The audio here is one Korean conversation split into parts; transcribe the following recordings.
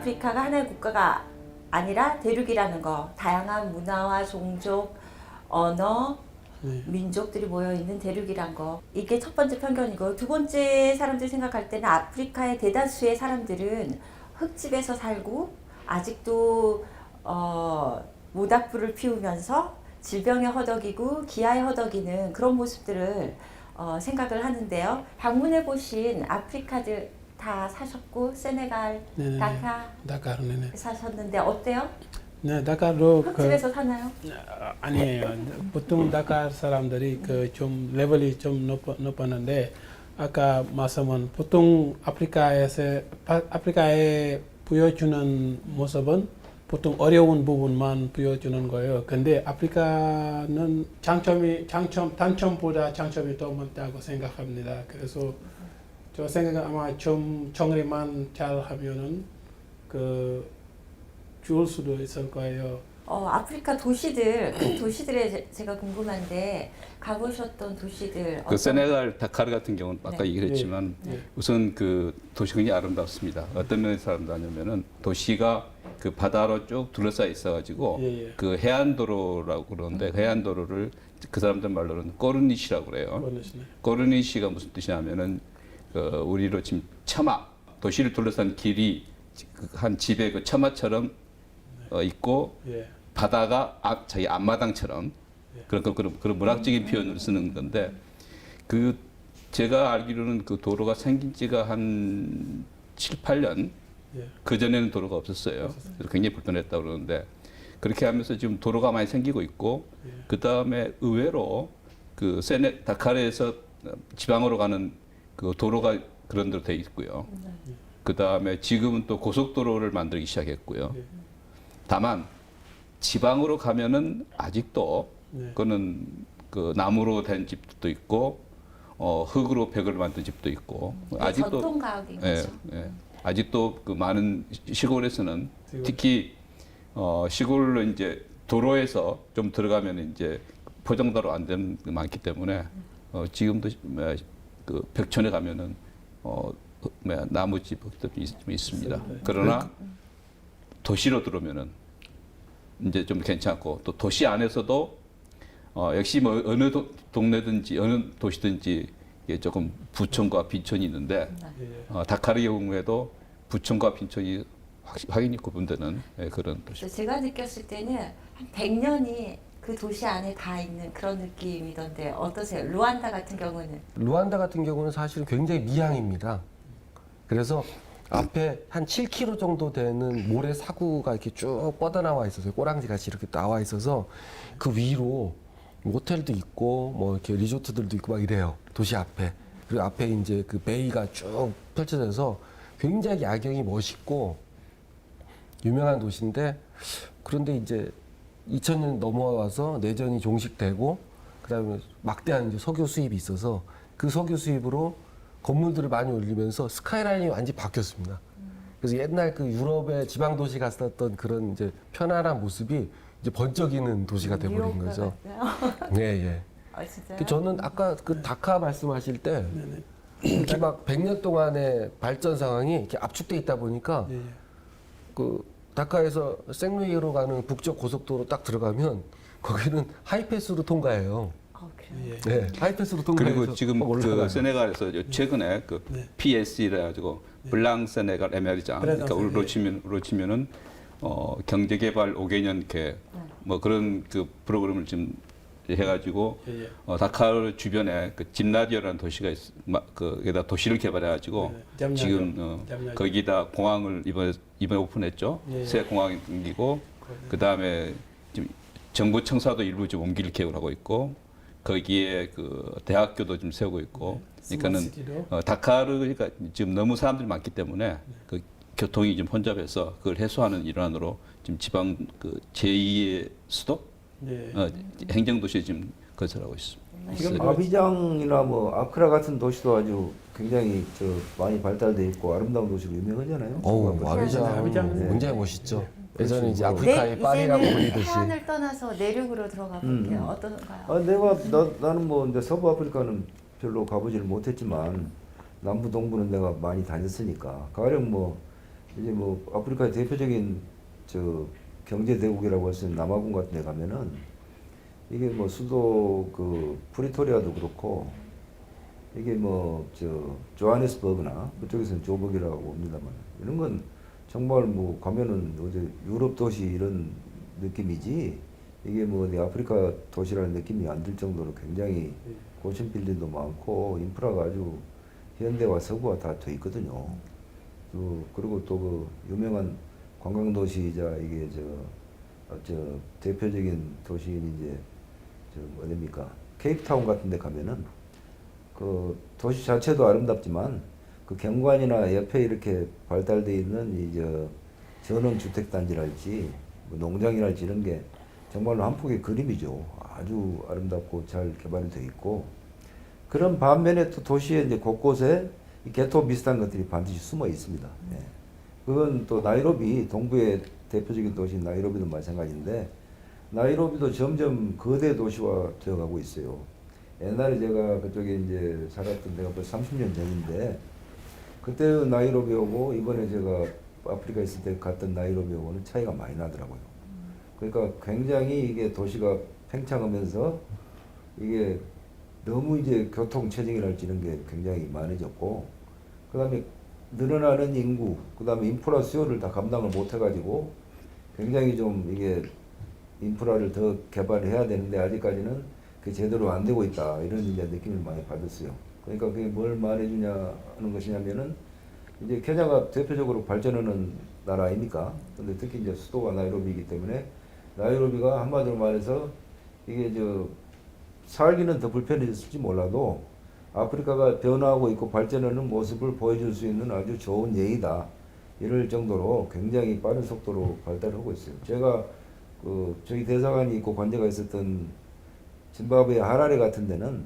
북아프리카가 하나의 국가가 아니라 대륙이라는 거, 다양한 문화와 종족, 언어, 네. 민족들이 모여있는 대륙이란 거, 이게 첫 번째 편견이고, 두 번째 사람들이 생각할 때는 아프리카의 대다수의 사람들은 흙집에서 살고 아직도 모닥불을 피우면서 질병에 허덕이고 기아에 허덕이는 그런 모습들을 생각을 하는데요. 방문해 보신 아프리카들 다 사셨고, 세네갈, 네네. 다카 다카르, 네네. 사셨는데 어때요? 네, 다카르도 흙집에서 사나요? 아니에요. 보통 다카르 사람들이 그 좀 레벨이 좀 높았는데 아까 말씀은 보통 아프리카에 보여주는 모습은 보통 어려운 부분만 보여주는 거예요. 근데 아프리카는 단점보다 장점이 더 많다고 생각합니다. 그래서 저 생각은 아마 좀 정리만 잘 하면은 좋을 수도 있을 거예요. 아프리카 도시들, 큰 도시들에 제가 궁금한데 가보셨던 도시들 그 세네갈 다카르 같은 경우는 아까 네. 얘기를 했지만 네. 우선 그 도시가 굉장히 아름답습니다. 어떤 면에서 아름다냐면은 도시가 그 바다로 쭉 둘러싸여 있어가지고 예. 그 해안도로라고 그러는데 그 해안도로를 그 사람들 말로는 꼬르니시라고 그래요. 그러시네. 꼬르니시가 무슨 뜻이냐면은 우리로 지금 처마, 도시를 둘러싼 길이 한 집의 그 처마처럼 있고 예. 바다가 자기 앞마당처럼 그런 문학적인 표현을 쓰는 건데 그 제가 알기로는 그 도로가 생긴 지가 한 7, 8년 예. 그 전에는 도로가 없었어요. 그래서 굉장히 불편했다고 그러는데 그렇게 하면서 지금 도로가 많이 생기고 있고 그 다음에 의외로 그 다카르에서 지방으로 가는 그 도로가 그런 대로 돼 있고요. 그 다음에 지금은 또 고속도로를 만들기 시작했고요. 다만 지방으로 가면은 아직도 네. 그거는 그 나무로 된 집도 있고 흙으로 벽을 만든 집도 있고 아직도 전통 가옥인 예, 거죠. 예. 아직도 그 많은 시골에서는 시골. 특히 시골로 이제 도로에서 좀 들어가면 이제 포장도로 안 되는 게 많기 때문에 지금도 그 벽촌에 가면은 나무집도 좀 있습니다. 그러나 도시로 들어오면은 이제 좀 괜찮고 또 도시 안에서도 역시 뭐 어느 동네든지 어느 도시든지 이게 조금 부촌과 빈촌이 있는데 예. 다카르 경우에도 부촌과 빈촌이 확연히 구분되는 그런 도시. 그래서 제가 느꼈을 때는 한 100년이 그 도시 안에 다 있는 그런 느낌이던데 어떠세요? 루안다 같은 경우는? 루안다 같은 경우는 사실은 굉장히 미향입니다. 그래서 앞에 한 7km 정도 되는 모래 사구가 이렇게 쭉 뻗어나와 있어서 꼬랑지 같이 이렇게 나와 있어서 그 위로 호텔도 있고 뭐 이렇게 리조트들도 있고 막 이래요. 도시 앞에. 그리고 앞에 이제 그 베이가 쭉 펼쳐져서 굉장히 야경이 멋있고 유명한 도시인데 그런데 이제 2000년 넘어와서 내전이 종식되고 그다음에 막대한 이제 석유 수입이 있어서 그 석유 수입으로 건물들을 많이 올리면서 스카이라인이 완전히 바뀌었습니다. 그래서 옛날 그 유럽의 지방 도시 갔었던 그런 이제 편안한 모습이 이제 번쩍이는 도시가 돼버린 뉴욕과 거죠. 같아요? 예, 예. 진짜요? 저는 아까 그 다카 말씀하실 때 이렇게 막 100년 동안의 발전 상황이 이렇게 압축돼 있다 보니까 예. 그 다카에서 생루이로 가는 북쪽 고속도로 딱 들어가면 거기는 하이패스로 통과해요. 그래요? 예. 네, 하이패스로 통과해서 그리고 지금 막 올라가요. 그 세네갈에서 최근에 그 네. PSC라 가지고 블랑 세네갈 에메리장 그러니까 우리로 치면은 경제개발 5개년 이렇게 뭐 그런 그 프로그램을 지금 해가지고 예. 다카르 주변에 그 짐나디오라는 도시가 거기다 도시를 개발해가지고 잠나디오. 지금 잠나디오. 거기다 공항을 이번에 오픈했죠. 예. 새 공항이 생기고 그 다음에 지금 정부 청사도 일부 좀 옮길 계획을 하고 있고 거기에 그 대학교도 좀 세우고 있고 그러니까는 스마트시티도? 다카르가 지금 너무 사람들이 많기 때문에 그 교통이 좀 혼잡해서 그걸 해소하는 일환으로 지금 지방 그 제2의 수도 예. 행정도시에 지금 건설하고 있습니다. 지금 아비장이나 뭐 아크라 같은 도시도 아주 굉장히 많이 발달돼 있고 아름다운 도시로 유명하잖아요. 어우, 아비장. 아비장 굉장히 멋있죠. 예전에 이제 그렇죠. 아프리카의 파리라고 이제는 불리듯이. 해안을 떠나서 내륙으로 들어가 볼게요. 어떤가요? 나는 뭐 이제 서부 아프리카는 별로 가보지를 못했지만 남부 동부는 내가 많이 다녔으니까 가령 뭐 이제 뭐 아프리카의 대표적인 저 경제 대국이라고 할 수 있는 남아공 같은 데 가면은 이게 뭐 수도 그 프리토리아도 그렇고 이게 뭐 저 조하네스버그나 그쪽에서는 조벅이라고 봅니다만 이런 건 정말 뭐 가면은 어제 유럽 도시 이런 느낌이지 이게 뭐 어디 아프리카 도시라는 느낌이 안 들 정도로 굉장히 고층 빌딩도 많고 인프라가 아주 현대화 서구화 다 돼 있거든요. 그리고 또 그 유명한 관광 도시이자 이게 저 대표적인 도시인 이제 저 어딥니까 케이프타운 같은 데 가면은 그 도시 자체도 아름답지만 그 경관이나 옆에 이렇게 발달돼 있는 이제 전원주택 단지랄지 뭐 농장이랄지 이런 게 정말로 한 폭의 그림이죠. 아주 아름답고 잘 개발이 돼 있고 그런 반면에 또 도시의 이제 곳곳에 이 개토 비슷한 것들이 반드시 숨어 있습니다. 예. 그건 또 나이로비 동부의 대표적인 도시인 나이로비도 마찬가지인데 나이로비도 점점 거대 도시화 되어가고 있어요. 옛날에 제가 그쪽에 이제 살았던 데가 벌써 30년 전인데 그때 나이로비하고 이번에 제가 아프리카 있을 때 갔던 나이로비하고는 차이가 많이 나더라고요. 그러니까 굉장히 이게 도시가 팽창하면서 이게 너무 이제 교통 체증이랄지 이런 게 굉장히 많아졌고 그다음에 늘어나는 인구 그다음에 인프라 수요를 다 감당을 못 해가지고 굉장히 좀 이게 인프라를 더 개발해야 되는데 아직까지는 그게 제대로 안 되고 있다 이런 이제 느낌을 많이 받았어요. 그러니까 그게 뭘 말해주냐 하는 것이냐면은 이제 케냐가 대표적으로 발전하는 나라 아닙니까? 근데 특히 이제 수도가 나이로비이기 때문에 나이로비가 한마디로 말해서 이게 저 살기는 더 불편해졌을지 몰라도 아프리카가 변화하고 있고 발전하는 모습을 보여줄 수 있는 아주 좋은 예이다. 이럴 정도로 굉장히 빠른 속도로 발달하고 있어요. 제가 그 저희 대사관이 있고 관제가 있었던 짐바브웨 하라레 같은 데는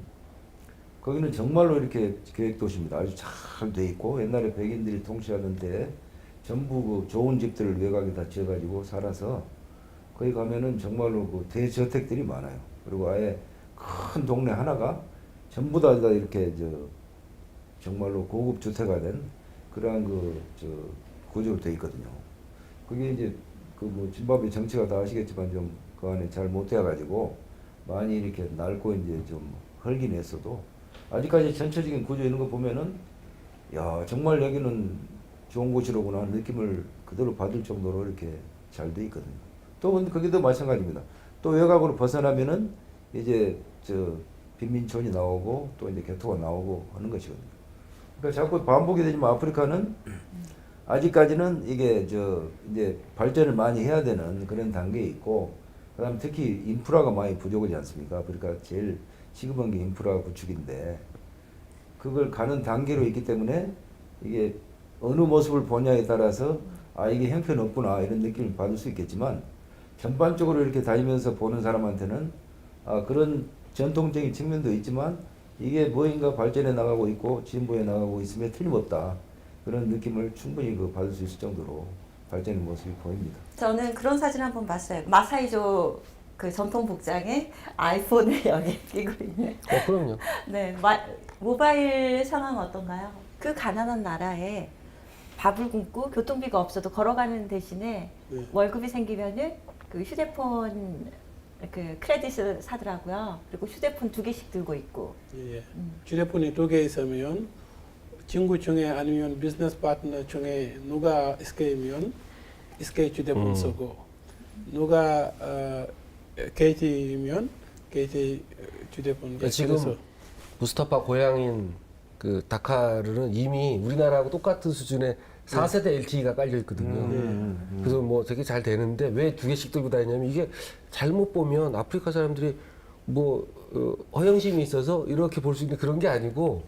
거기는 정말로 이렇게 계획 도시입니다. 아주 잘 돼 있고 옛날에 백인들이 통치하던 때 전부 그 좋은 집들을 외곽에 다 지어가지고 살아서 거기 가면은 정말로 그 대저택들이 많아요. 그리고 아예 큰 동네 하나가 전부 다 이렇게 정말로 고급 주택화 된 그러한 구조로 돼 있거든요. 그게 이제 그 뭐 짐바브웨 정치가 다 아시겠지만 좀 그 안에 잘 못 되어가지고 많이 이렇게 낡고 이제 좀 헐긴 했어도 아직까지 전체적인 구조 이런 거 보면은 야 정말 여기는 좋은 곳이로구나 하는 느낌을 그대로 받을 정도로 이렇게 잘 돼 있거든요. 또 근데 거기도 마찬가지입니다. 또 외곽으로 벗어나면은 이제 빈민촌이 나오고 또 이제 개토가 나오고 하는 것이거든요. 그러니까 자꾸 반복이 되지만 아프리카는 아직까지는 이게 이제 발전을 많이 해야 되는 그런 단계에 있고 그다음에 특히 인프라가 많이 부족하지 않습니까? 아프리카 제일 시급한 게 인프라 구축인데 그걸 가는 단계로 있기 때문에 이게 어느 모습을 보냐에 따라서 아 이게 형편없구나 이런 느낌을 받을 수 있겠지만 전반적으로 이렇게 다니면서 보는 사람한테는 아 그런 전통적인 측면도 있지만 이게 뭐인가 발전해 나가고 있고 진보해 나가고 있음에 틀림없다 그런 느낌을 충분히 받을 수 있을 정도로 발전의 모습이 보입니다. 저는 그런 사진 한번 봤어요. 마사이조 그 전통 복장에 아이폰을 여기 끼고 있는. 그럼요. 네, 모바일 상황 어떤가요? 그 가난한 나라에 밥을 굶고 교통비가 없어도 걸어가는 대신에 네. 월급이 생기면은 그 휴대폰 그 크레딧을 사더라고요. 그리고 휴대폰 2개씩 들고 있고. 예. 휴대폰이 2개 있으면 친구 중에 아니면 비즈니스 파트너 중에 누가 SK면 SK 휴대폰 쓰고 누가 KT면 KT 휴대폰 지금 그래서 무스타파 고향인 그 다카르는 이미 우리나라하고 똑같은 수준의 4세대 LTE가 깔려 있거든요. 그래서 뭐 되게 잘 되는데 왜 2개씩 들고 다니냐면 이게 잘못 보면 아프리카 사람들이 뭐 허영심이 있어서 이렇게 볼 수 있는 그런 게 아니고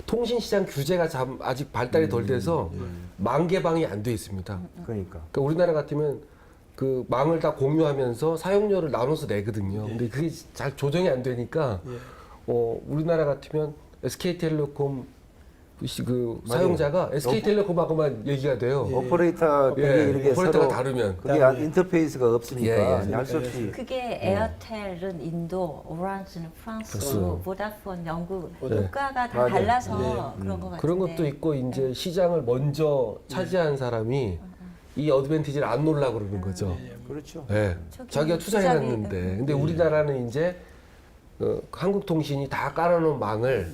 통신시장 규제가 아직 발달이 덜 돼서 망 개방이 안 돼 있습니다. 그러니까 우리나라 같으면 그 망을 다 공유하면서 사용료를 나눠서 내거든요. 근데 그게 잘 조정이 안 되니까 우리나라 같으면 SK텔레콤 그 맞아요. 사용자가 SK텔레콤하고만 얘기가 돼요. 오퍼레이터 예, 이렇게 오퍼레이터가 서로 다르면. 그게 인터페이스가 없으니까 예, 예. 할 수 없이 그게 에어텔은 인도, 오란지는 프랑스, 보다폰 영국 네. 국가가 다 맞아요. 달라서 네. 그런 것 같은데. 그런 것도 있고 이제 시장을 먼저 차지한 사람이 이 어드밴티지를 안 놓으려고 그러는 거죠. 그렇죠. 예. 저기 자기가 투자해놨는데. 투자비, 근데 우리나라는 이제 한국통신이 다 깔아놓은 망을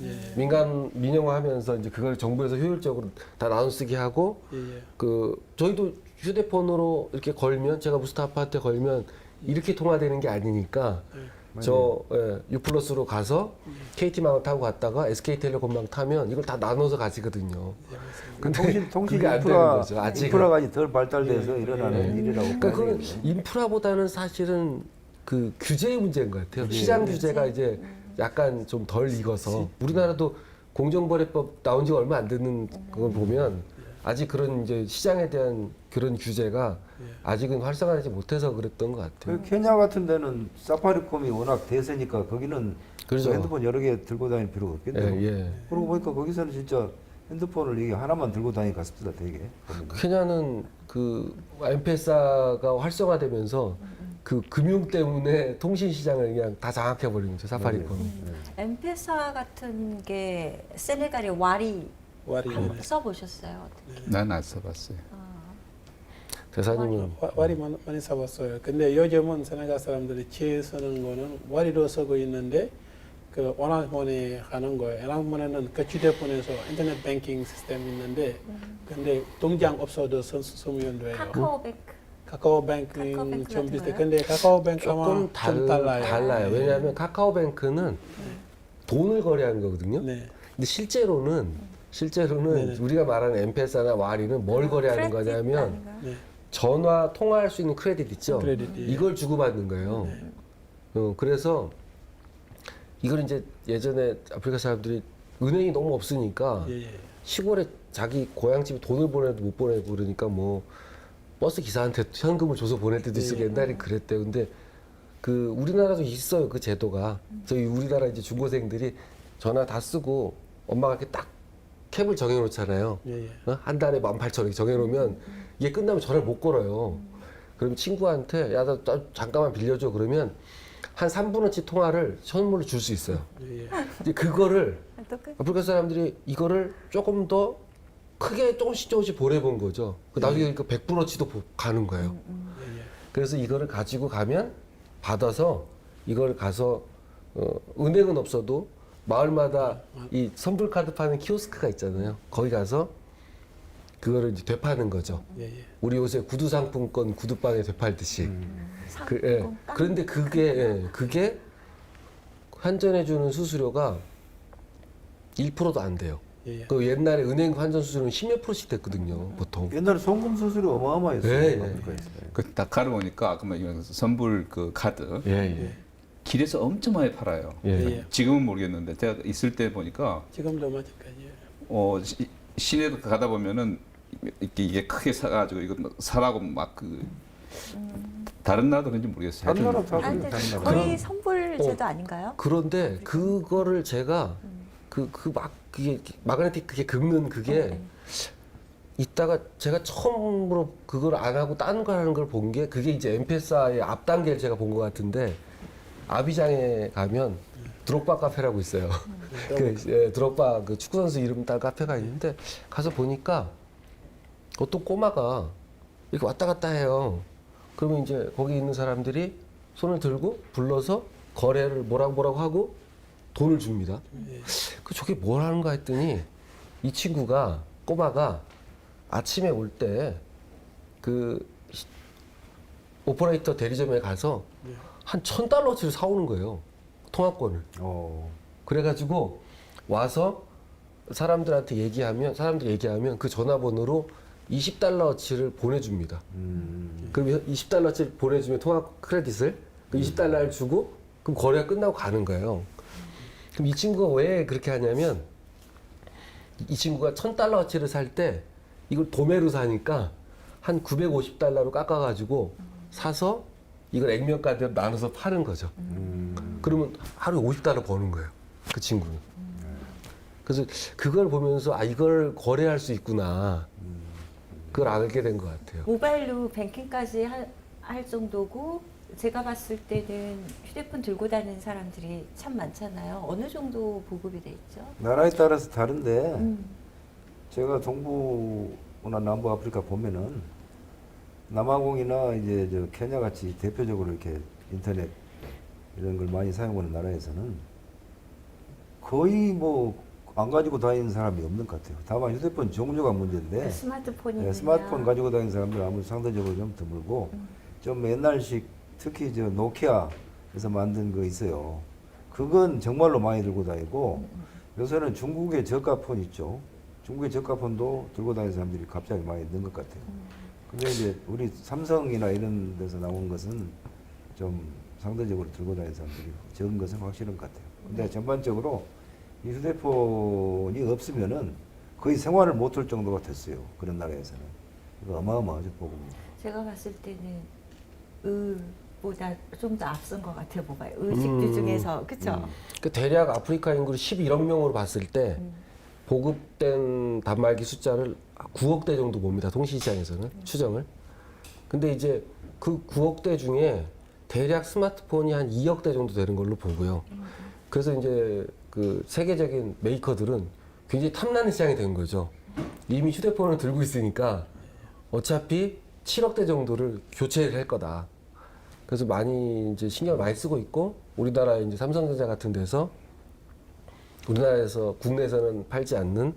민영화하면서 이제 그걸 정부에서 효율적으로 다 나눠쓰게 하고 예, 예. 그 저희도 휴대폰으로 이렇게 걸면 제가 무스타 아파트에 걸면 이렇게 통화되는 게 아니니까 저 U+로 가서 KT망을 타고 갔다가 SK텔레콤망 타면 이걸 다 나눠서 가지거든요. 근데 통신 그게 안 되는 인프라 거죠. 아직은. 인프라가 이제 덜 발달돼서 일어나는 일이라고 그러니까 그건 봐야겠네요. 인프라보다는 사실은 그 규제의 문제인 것 같아요. 시장 규제가 이제 약간 좀 덜 익어서 우리나라도 공정거래법 나온 지가 얼마 안 되는 걸 보면 아직 그런 이제 시장에 대한 그런 규제가 아직은 활성화되지 못해서 그랬던 것 같아요. 그 케냐 같은 데는 사파리콤이 워낙 대세니까 거기는 그렇죠. 핸드폰 여러 개 들고 다닐 필요가 없겠네요. 예. 그러고 보니까 거기서는 진짜 핸드폰을 이게 하나만 들고 다니니까 습니다 되게. 케냐는 그 M-PESA가 활성화되면서 그 금융 때문에 통신 시장을 그냥 다 장악해 버린 거죠 사파리콤이. 엠페사 같은 게 세네갈의 와리 와리. 써보셨어요? 어떻게? 난 안 써봤어요. 대사님은 와리 많이 써봤어요. 근데 요즘은 세네갈 사람들이 제일 쓰는 거는 와리로 쓰고 있는데 그 오랑머니 하는 거예요. 오랑머니는 그 휴대폰에서 인터넷 뱅킹 시스템 있는데 근데 동장 없어도 쓰면 돼요. 카카오뱅크. 카카오뱅크 카카오뱅크 좀 같은 비슷해. 거요? 근데 카카오뱅크 아마 조금 좀 달라요. 달라요. 왜냐하면 카카오뱅크는 돈을 거래하는 거거든요. 네. 근데 실제로는 네네. 우리가 말하는 M-PESA나 와리는 뭘 거래하는 크레딧 거냐면 아닌가요? 네. 전화 통화할 수 있는 크레딧 있죠. 크레딧, 예. 이걸 주고받는 거예요. 그래서 이걸 이제 예전에 아프리카 사람들이 은행이 너무 없으니까 예, 예. 시골에 자기 고향집에 돈을 보내도 못 보내고 그러니까 뭐 버스 기사한테 현금을 줘서 보낼 때도 있었고 옛날에 그랬대요. 근데 그 우리나라도 있어요 그 제도가. 저희 우리나라 이제 중고생들이 전화 다 쓰고 엄마가 이렇게 딱 캡을 정해놓잖아요. 예, 예. 한 달에 18,000원 이렇게 정해놓으면 이게 끝나면 전화를 못 걸어요. 그럼 친구한테 야, 나 잠깐만 빌려줘 그러면 한 3분어치 통화를 선물로 줄 수 있어요. 예, 예. 이제 그거를 어떻게? 아프리카 사람들이 이거를 조금 더 크게 조금씩 보내본 거죠. 나중에 그 100분어치도 가는 거예요. 그래서 이거를 가지고 가면 받아서 이걸 가서 은행은 없어도 마을마다 이 선불 카드 파는 키오스크가 있잖아요. 거기 가서 그거를 이제 되파는 거죠. 예, 예. 우리 요새 구두 상품권 구두방에 되팔듯이. 상품권 땅? 그런데 그게 환전해주는 수수료가 1%도 안 돼요. 예, 예. 그 옛날에 은행 환전 수수료는 10몇 %씩 됐거든요, 보통. 옛날에 송금 수수료 어마어마했어요. 네, 네. 아프리카에서. 그 다카르 오니까 아까 말한 선불 그 카드 예. 길에서 엄청 많이 팔아요. 예. 예. 지금은 모르겠는데 제가 있을 때 보니까 지금도 마찬가지예요. 시내도 가다 보면은 이게 크게 사가지고 이거 사라고 막 그 다른 나라도 그런지 모르겠어요. 다른 나라 하여튼 다 아, 근데 그래요. 다른 나라. 거의 선불 제도 아닌가요? 그런데 그거를 제가 그게 마그네틱 그게 긁는 그게 이따가 제가 처음으로 그걸 안 하고 다른 걸 하는 걸 본 게 그게 이제 M-PESA의 앞 단계를 제가 본 것 같은데 아비장에 가면 드록바 카페라고 있어요. 드록바 그 축구 선수 이름 딸 카페가 있는데 가서 보니까 어떤 꼬마가 이렇게 왔다 갔다 해요. 그러면 이제 거기 있는 사람들이 손을 들고 불러서 거래를 뭐라고 하고 돈을 줍니다. 그 저게 뭘 하는가 했더니 이 친구가 꼬마가 아침에 올 때 그 오퍼레이터 대리점에 가서 한 $1,000어치를 사오는 거예요. 통화권을. 그래가지고 와서 사람들이 얘기하면 그 전화번호로 $20어치를 보내줍니다. 그럼 $20어치를 보내주면 통화 크레딧을 그 $20를 주고 그럼 거래가 끝나고 가는 거예요. 그럼 이 친구가 왜 그렇게 하냐면 이 친구가 $1,000어치를 살 때 이걸 도매로 사니까 한 $950로 깎아가지고 사서 이걸 액면가대로 나눠서 파는 거죠. 그러면 하루에 $50 버는 거예요. 그 친구는. 그래서 그걸 보면서 아 이걸 거래할 수 있구나. 그걸 알게 된 것 같아요. 모바일로 뱅킹까지 할 정도고 제가 봤을 때는 휴대폰 들고 다니는 사람들이 참 많잖아요. 어느 정도 보급이 돼 있죠? 나라에 따라서 다른데 음. 제가 동부나 남부 아프리카 보면은 남아공이나 이제 저 케냐 같이 대표적으로 이렇게 인터넷 이런 걸 많이 사용하는 나라에서는 거의 뭐 안 가지고 다니는 사람이 없는 것 같아요. 다만 휴대폰 종류가 문제인데 스마트폰이 네, 스마트폰 가지고 다니는 사람들은 아무래도 상대적으로 좀 드물고 좀 옛날식 특히 저 노키아에서 만든 거 있어요. 그건 정말로 많이 들고 다니고 요새는 중국의 저가폰 있죠. 중국의 저가폰도 들고 다니는 사람들이 갑자기 많이 는 것 같아요. 근데 이제 우리 삼성이나 이런 데서 나온 것은 좀 상대적으로 들고 다니는 사람들이 적은 것은 확실한 것 같아요. 근데 전반적으로 이 휴대폰이 없으면은 거의 생활을 못할 정도가 됐어요. 그런 나라에서는. 이거 어마어마하죠, 보급이. 제가 봤을 때는 의보다 좀 더 앞선 것 같아요. 모바일 의식주 중에서 그렇죠? 그 대략 아프리카 인구를 11억 명으로 봤을 때 보급된 단말기 숫자를 9억 대 정도 봅니다. 통신시장에서는 추정을. 근데 이제 그 9억 대 중에 대략 스마트폰이 한 2억 대 정도 되는 걸로 보고요. 그래서 이제 그 세계적인 메이커들은 굉장히 탐나는 시장이 된 거죠. 이미 휴대폰을 들고 있으니까 어차피 7억 대 정도를 교체를 할 거다. 그래서 많이 이제 신경을 많이 쓰고 있고 우리나라의 이제 삼성전자 같은 데서 우리나라에서 국내에서는 팔지 않는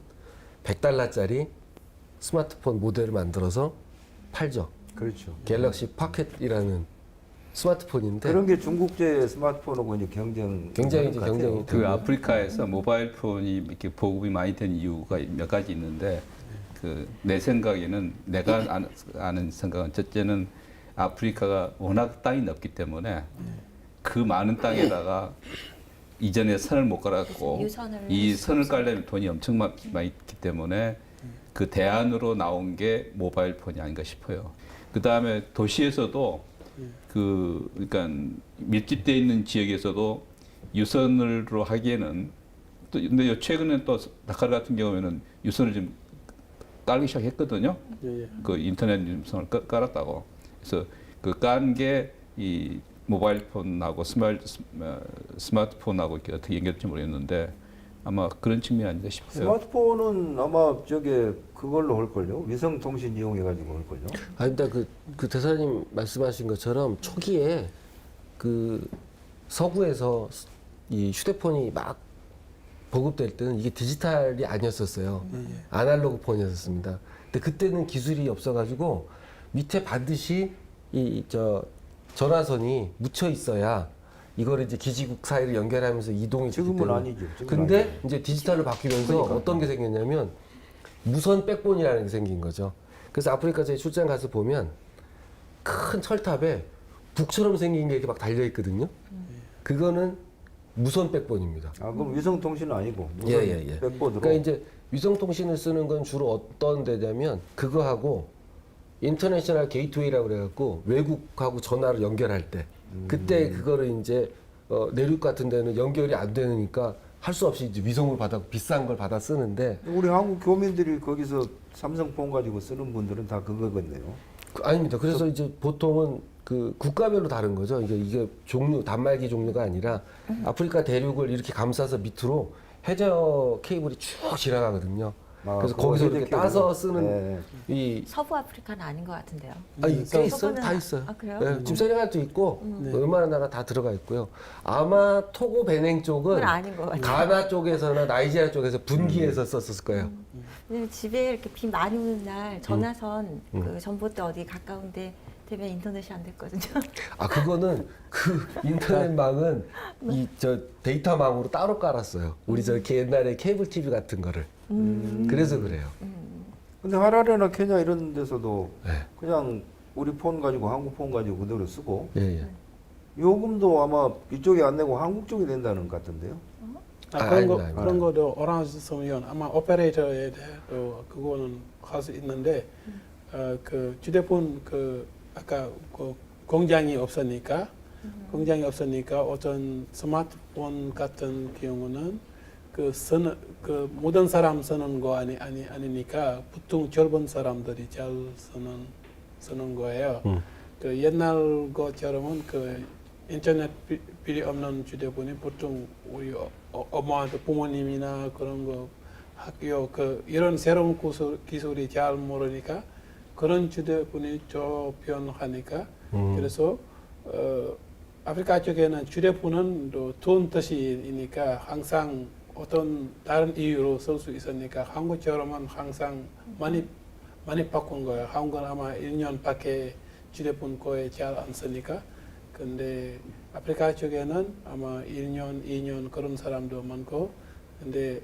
100달러짜리 스마트폰 모델을 만들어서 팔죠. 그렇죠. 갤럭시 파켓이라는 스마트폰인데 그런 게 중국제 스마트폰하고 이제 굉장히 이제 경쟁이 그 되고요. 아프리카에서 모바일 폰이 이렇게 보급이 많이 된 이유가 몇 가지 있는데 그 내 생각에는 내가 아는 생각은 첫째는 아프리카가 워낙 땅이 넓기 때문에 그 많은 땅에다가 이전에 선을 못 깔았고 유선을 이 할 수가 선을 없어요. 깔려면 돈이 엄청 많이 있기 때문에 그 대안으로 나온 게 모바일 폰이 아닌가 싶어요. 그 다음에 도시에서도 그러니까 밀집되어 있는 지역에서도 유선으로 하기에는 또 근데 최근에 또 다카르 같은 경우에는 유선을 좀 깔기 시작했거든요. 예, 예. 그 인터넷 유선을 깔았다고. 그래서 그 깐 게 이 모바일 폰하고 스마트폰하고 이렇게 어떻게 연결될지 모르겠는데 아마 그런 측면이 아닌가 싶어요. 스마트폰은 아마 저게 그걸로 할걸요. 위성통신 이용해가지고 할걸요. 아닙니다. 그 대사님 말씀하신 것처럼 초기에 그 서구에서 이 휴대폰이 막 보급될 때는 이게 디지털이 아니었었어요. 아날로그 폰이었습니다. 근데 그때는 기술이 없어가지고 밑에 반드시 이 전화선이 묻혀 있어야 이거를 이제 기지국 사이를 연결하면서 이동이 되기 지금은 때문에. 아니죠. 지금은 근데 아니죠. 이제 디지털로 바뀌면서 어떤 게 생겼냐면 무선 백본이라는 게 생긴 거죠. 그래서 아프리카 저희 출장 가서 보면 큰 철탑에 북처럼 생긴 게 이렇게 막 달려 있거든요. 그거는 무선 백본입니다. 아 그럼 위성통신은 아니고 무선 예. 백보드로. 그러니까 이제 위성통신을 쓰는 건 주로 어떤 데냐면 그거하고 인터내셔널 게이트웨이라고 그래갖고 외국하고 전화를 연결할 때 그때 그거를 이제 내륙 같은 데는 연결이 안 되니까 할 수 없이 이제 위성을 받아 비싼 걸 받아 쓰는데 우리 한국 교민들이 거기서 삼성폰 가지고 쓰는 분들은 다 그거겠네요. 아닙니다. 그래서 이제 보통은 그 국가별로 다른 거죠. 이게 종류 단말기 종류가 아니라 아프리카 대륙을 이렇게 감싸서 밑으로 해저 케이블이 쭉 지나가거든요. 아, 그래서 그거 거기서 해저 이렇게 케이블로? 따서 쓰는 네. 이 서부 아프리카는 아닌 것 같은데요. 꽤 있어요. 서부는 다 있어요. 아, 그래요? 네, 지금 세네갈도 있고 얼마나 나라 다 들어가 있고요. 아마 토고 베냉 쪽은 그건 아닌 것 같아요. 가나 쪽에서나 나이지리아 쪽에서 분기해서 썼을 거예요. 왜냐면 집에 이렇게 비 많이 오는 날 전화선 그 전봇대 어디 가까운데 되면 인터넷이 안 됐거든요. 아 그거는 그 인터넷망은 이 데이터망으로 따로 깔았어요. 우리 저렇게 옛날에 케이블 TV 같은 거를. 그래서 그래요. 근데 하라레나 케냐 이런 데서도 네. 그냥 우리 폰 가지고 한국 폰 가지고 그대로 쓰고 예. 요금도 아마 이쪽에 안 내고 한국 쪽에 낸다는 것 같던데요. 그런 아닙니다. 거도 오란지 쓰면 아마 오퍼레이터에 대해서 그거는 할 수 있는데 그 휴대폰 그 아까 그 공장이 없으니까 어떤 스마트폰 같은 경우는 그 모든 사람 쓰는 거 아니니까 보통 젊은 사람들이 잘 쓰는 거예요. 그 옛날 것처럼은 그 인터넷 필요 없는 휴대폰이 보통 우리 엄마한테 부모님이나 그런 거 학교 그 이런 새로운 기술이 잘 모르니까 그런 휴대폰이 저변하니까 그래서 아프리카 쪽에는 휴대폰은 또 돈 뜻이니까 항상 어떤 다른 이유로 쓸 수 있으니까 한국처럼은 항상 많이 바꾼 거예요. 한국은 아마 1년밖에 휴대폰 거의 잘 안 쓰니까. 근데 아프리카 쪽에는 아마 1년, 2년 그런 사람도 많고, 근데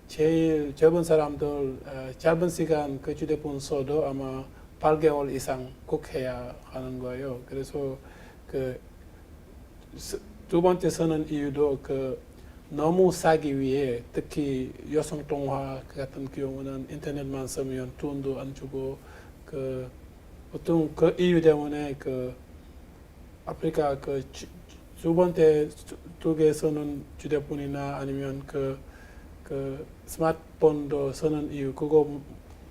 제일 젊은 사람들 짧은 시간 그 휴대폰 써도 아마 8개월 이상 꼭 해야 하는 거예요. 그래서 그 두 번째 쓰는 이유도 그 너무 싸기 위해 특히 여성 통화 같은 경우는 인터넷만 쓰면 돈도 안 주고 그 보통 그 이유 때문에 그 아프리카 그 두 번째 쪽에 쓰는 휴대폰이나 아니면 그 스마트폰도 쓰는 이유 그거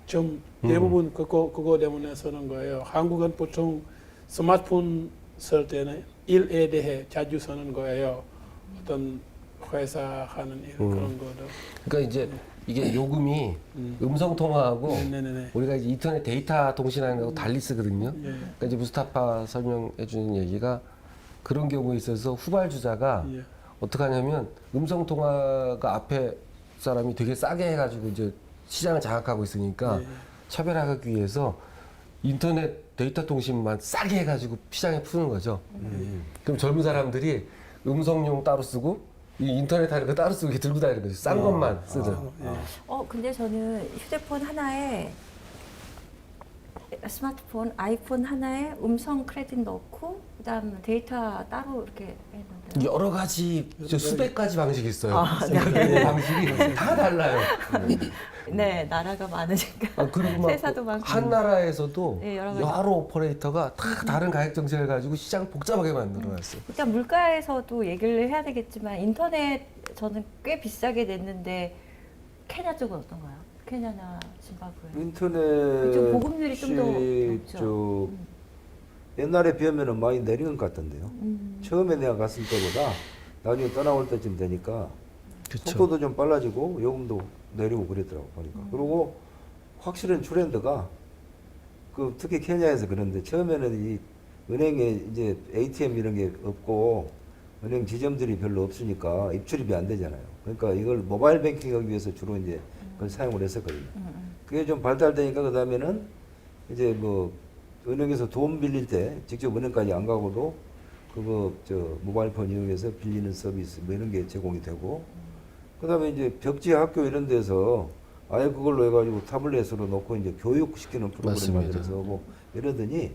좀 대부분 그거 때문에 쓰는 거예요. 한국은 보통 스마트폰 쓸 때는 일에 대해 자주 쓰는 거예요. 어떤 회사 하는 일 그런 거도. 그러니까 이제 이게 요금이 음성 통화하고 네네네. 우리가 이제 인터넷 데이터 통신하는 거하고 달리 쓰거든요. 예. 그러니까 이제 무스타파 설명해 주는 얘기가 그런 경우에 있어서 후발주자가 예. 어떻게 하냐면 음성 통화가 앞에 사람이 되게 싸게 해가지고 이제 시장을 장악하고 있으니까 예. 차별화하기 위해서 인터넷 데이터 통신만 싸게 해가지고 시장에 푸는 거죠. 그럼 젊은 사람들이 음성용 따로 쓰고 이 인터넷 하는 거 따로 쓰고 이렇게 들고 다니는 거죠. 싼 것만 쓰든. 근데 저는 휴대폰 하나에 스마트폰, 아이폰 하나에 음성 크레딧 넣고 그다음 데이터 따로 이렇게 했는데 여러 가지 수백 가지 방식이 있어요. 네. 그 방식이 다 달라요. 네, 나라가 많으니까 그리고 막 회사도 많고 한 나라에서도 네, 여러 여러, 가지. 오퍼레이터가 다 다른 가격 정책을 가지고 시장 복잡하게 만들어놨어요. 일단 물가에서도 얘기를 해야 되겠지만 인터넷 저는 꽤 비싸게 냈는데 케냐 쪽은 어떤가요? 케냐나 짐바브웨 인터넷 좀 보급률이 좀 더 높죠. 옛날에 비하면은 많이 내린 것 같던데요. 처음에 내가 갔을 때보다 나중에 떠나올 때쯤 되니까 속도도 좀 빨라지고 요금도 내리고 그랬더라고 보니까. 그리고 확실한 트렌드가 그 특히 케냐에서 그런데 처음에는 이 은행에 이제 ATM 이런 게 없고 은행 지점들이 별로 없으니까 입출입이 안 되잖아요. 그러니까 이걸 모바일 뱅킹하기 위해서 주로 이제 그걸 사용을 했었거든요. 그게 좀 발달되니까 그 다음에는 이제 뭐 은행에서 돈 빌릴 때 직접 은행까지 안 가고도 그거 모바일폰 이용해서 빌리는 서비스 뭐 이런 게 제공이 되고 그다음에 이제 벽지 학교 이런 데서 아예 그걸로 해가지고 타블렛으로 놓고 이제 교육시키는 프로그램 맞습니다. 만들어서 뭐 이러더니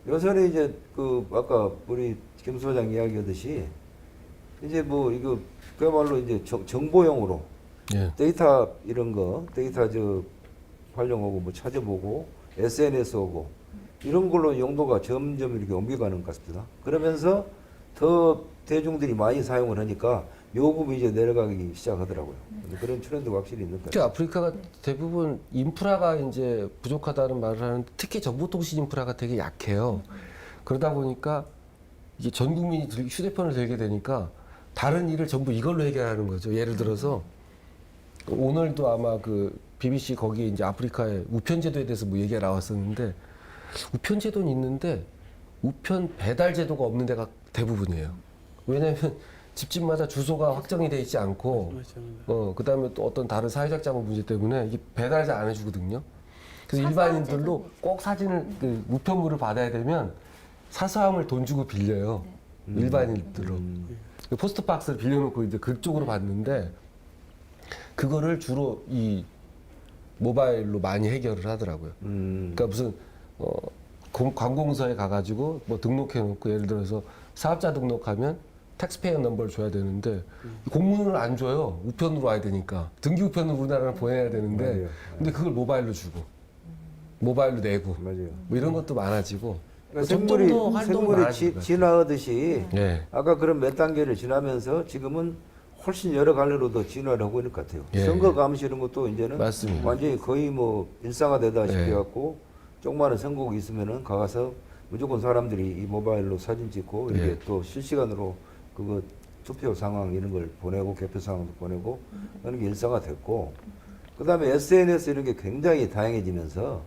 요새는 이제 그 아까 우리 김 소장 이야기하듯이 이제 뭐 이거 그야말로 이제 정보용으로 예. 데이터 이런 거 데이터 활용하고 뭐 찾아보고 SNS 하고 이런 걸로 용도가 점점 이렇게 옮겨가는 것 같습니다. 그러면서 더 대중들이 많이 사용을 하니까 요금이 이제 내려가기 시작하더라고요. 근데 그런 트렌드가 확실히 있는 것 같아요. 아프리카가 대부분 인프라가 이제 부족하다는 말을 하는데 특히 정보통신 인프라가 되게 약해요. 그러다 보니까 이게 전 국민이 휴대폰을 들게 되니까 다른 일을 전부 이걸로 해결하는 거죠. 예를 들어서 오늘도 아마 그 BBC 거기에 이제 아프리카의 우편제도에 대해서 뭐 얘기가 나왔었는데 우편제도는 있는데 우편 배달 제도가 없는 데가 대부분이에요. 왜냐하면 집집마다 주소가 확정이 돼 있지 않고 그다음에 또 어떤 다른 사회적 자본 문제 때문에 이게 배달을 잘 안 해주거든요. 그래서 일반인들도 꼭 사진을 그 우편물을 받아야 되면 사서함을 돈 주고 빌려요. 일반인들로 그 포스트박스를 빌려놓고 이제 그쪽으로 받는데 그거를 주로 이 모바일로 많이 해결을 하더라고요. 그러니까 무슨 관공서에 가가지고 뭐 등록해놓고 예를 들어서 사업자 등록하면 텍스페이어 넘버를 줘야 되는데 공문을 안 줘요. 우편으로 와야 되니까 등기 우편으로 우리나라를 보내야 되는데 맞아요. 근데 그걸 모바일로 주고 모바일로 내고 맞아요. 뭐 이런 것도 많아지고 그러니까 활동이 생물이 많아지는 것 같아요. 진화하듯이 네. 아까 그런 몇 단계를 지나면서 지금은 훨씬 여러 갈래로 더 진화를 하고 있는 것 같아요. 예. 선거 감시 이런 것도 이제는 맞습니다. 완전히 거의 뭐 일상화되다시피 예. 해갖고 조그마한 선거국이 있으면은 가서 무조건 사람들이 이 모바일로 사진 찍고 이렇게 예. 또 실시간으로 그거 투표 상황 이런 걸 보내고 개표 상황도 보내고 하는 게 일상화됐고 그다음에 SNS 이런 게 굉장히 다양해지면서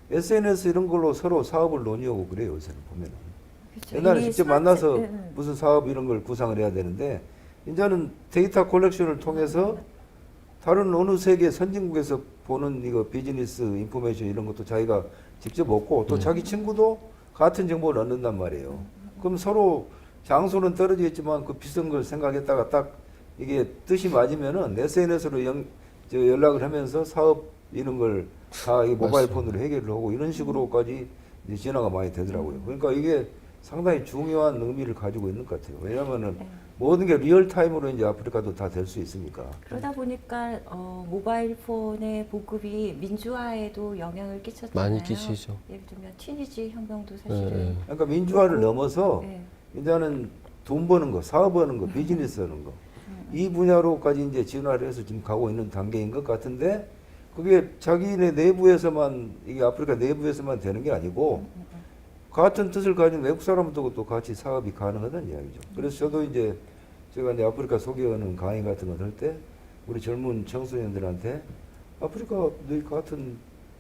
SNS 이런 걸로 서로 사업을 논의하고 그래요. 요새는 보면은. 그렇죠. 옛날에 이미 직접 스마트- 만나서 네. 무슨 사업 이런 걸 구상을 해야 되는데 이제는 데이터 콜렉션을 통해서 다른 어느 세계 선진국에서 보는 이거 비즈니스 인포메이션 이런 것도 자기가 직접 얻고 또 자기 친구도 같은 정보를 얻는단 말이에요. 그럼 서로 장소는 떨어져 있지만 그 비슷한 걸 생각했다가 딱 이게 뜻이 맞으면은 SNS로 연락을 하면서 사업 이런 걸 다 모바일 맞습니다. 폰으로 해결을 하고 이런 식으로까지 이제 진화가 많이 되더라고요. 그러니까 이게 상당히 중요한 의미를 가지고 있는 것 같아요. 왜냐하면은 네. 모든 게 리얼 타임으로 이제 아프리카도 다 될 수 있으니까. 그러다 보니까 모바일 폰의 보급이 민주화에도 영향을 끼쳤잖아요. 많이 끼치죠. 예를 들면 튀니지 혁명도 예, 사실은 예. 그러니까 민주화를 넘어서 네. 이제는 돈 버는 거, 사업하는 거, 비즈니스 하는 거. 이 분야로까지 이제 진화를 해서 지금 가고 있는 단계인 것 같은데 그게 자기네 내부에서만 이게 아프리카 내부에서만 되는 게 아니고 같은 뜻을 가진 외국 사람들도 또 같이 사업이 가능하다는 이야기죠. 그래서 저도 이제 제가 이제 아프리카 소개하는 강의 같은 거 할 때 우리 젊은 청소년들한테 아프리카 너희 같은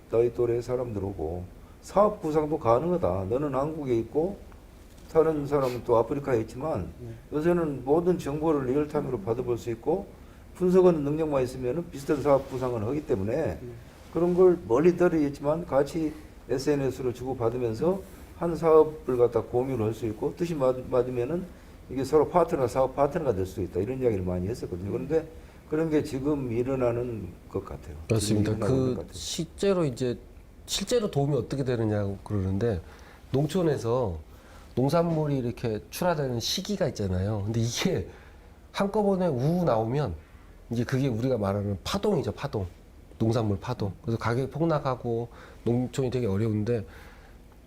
나이 또래 사람들 오고 사업 구상도 가능하다. 너는 한국에 있고 다른 사람은 또 아프리카에 있지만 요새는 모든 정보를 리얼타임으로 받아볼 수 있고 분석하는 능력만 있으면 비슷한 사업 구상을 하기 때문에 그런 걸 멀리 떨어져 있지만 같이 SNS로 주고받으면서 한 사업을 갖다 공유를 할 수 있고 뜻이 맞으면은 이게 서로 사업 파트너가 될 수 있다. 이런 이야기를 많이 했었거든요. 그런데 그런 게 지금 일어나는 것 같아요. 맞습니다. 지금 일어나고 있는 그 것 같아요. 실제로 도움이 어떻게 되느냐고 그러는데 농촌에서 농산물이 이렇게 출하되는 시기가 있잖아요. 근데 이게 한꺼번에 나오면 이제 그게 우리가 말하는 파동이죠, 파동. 농산물 파동. 그래서 가격이 폭락하고 농촌이 되게 어려운데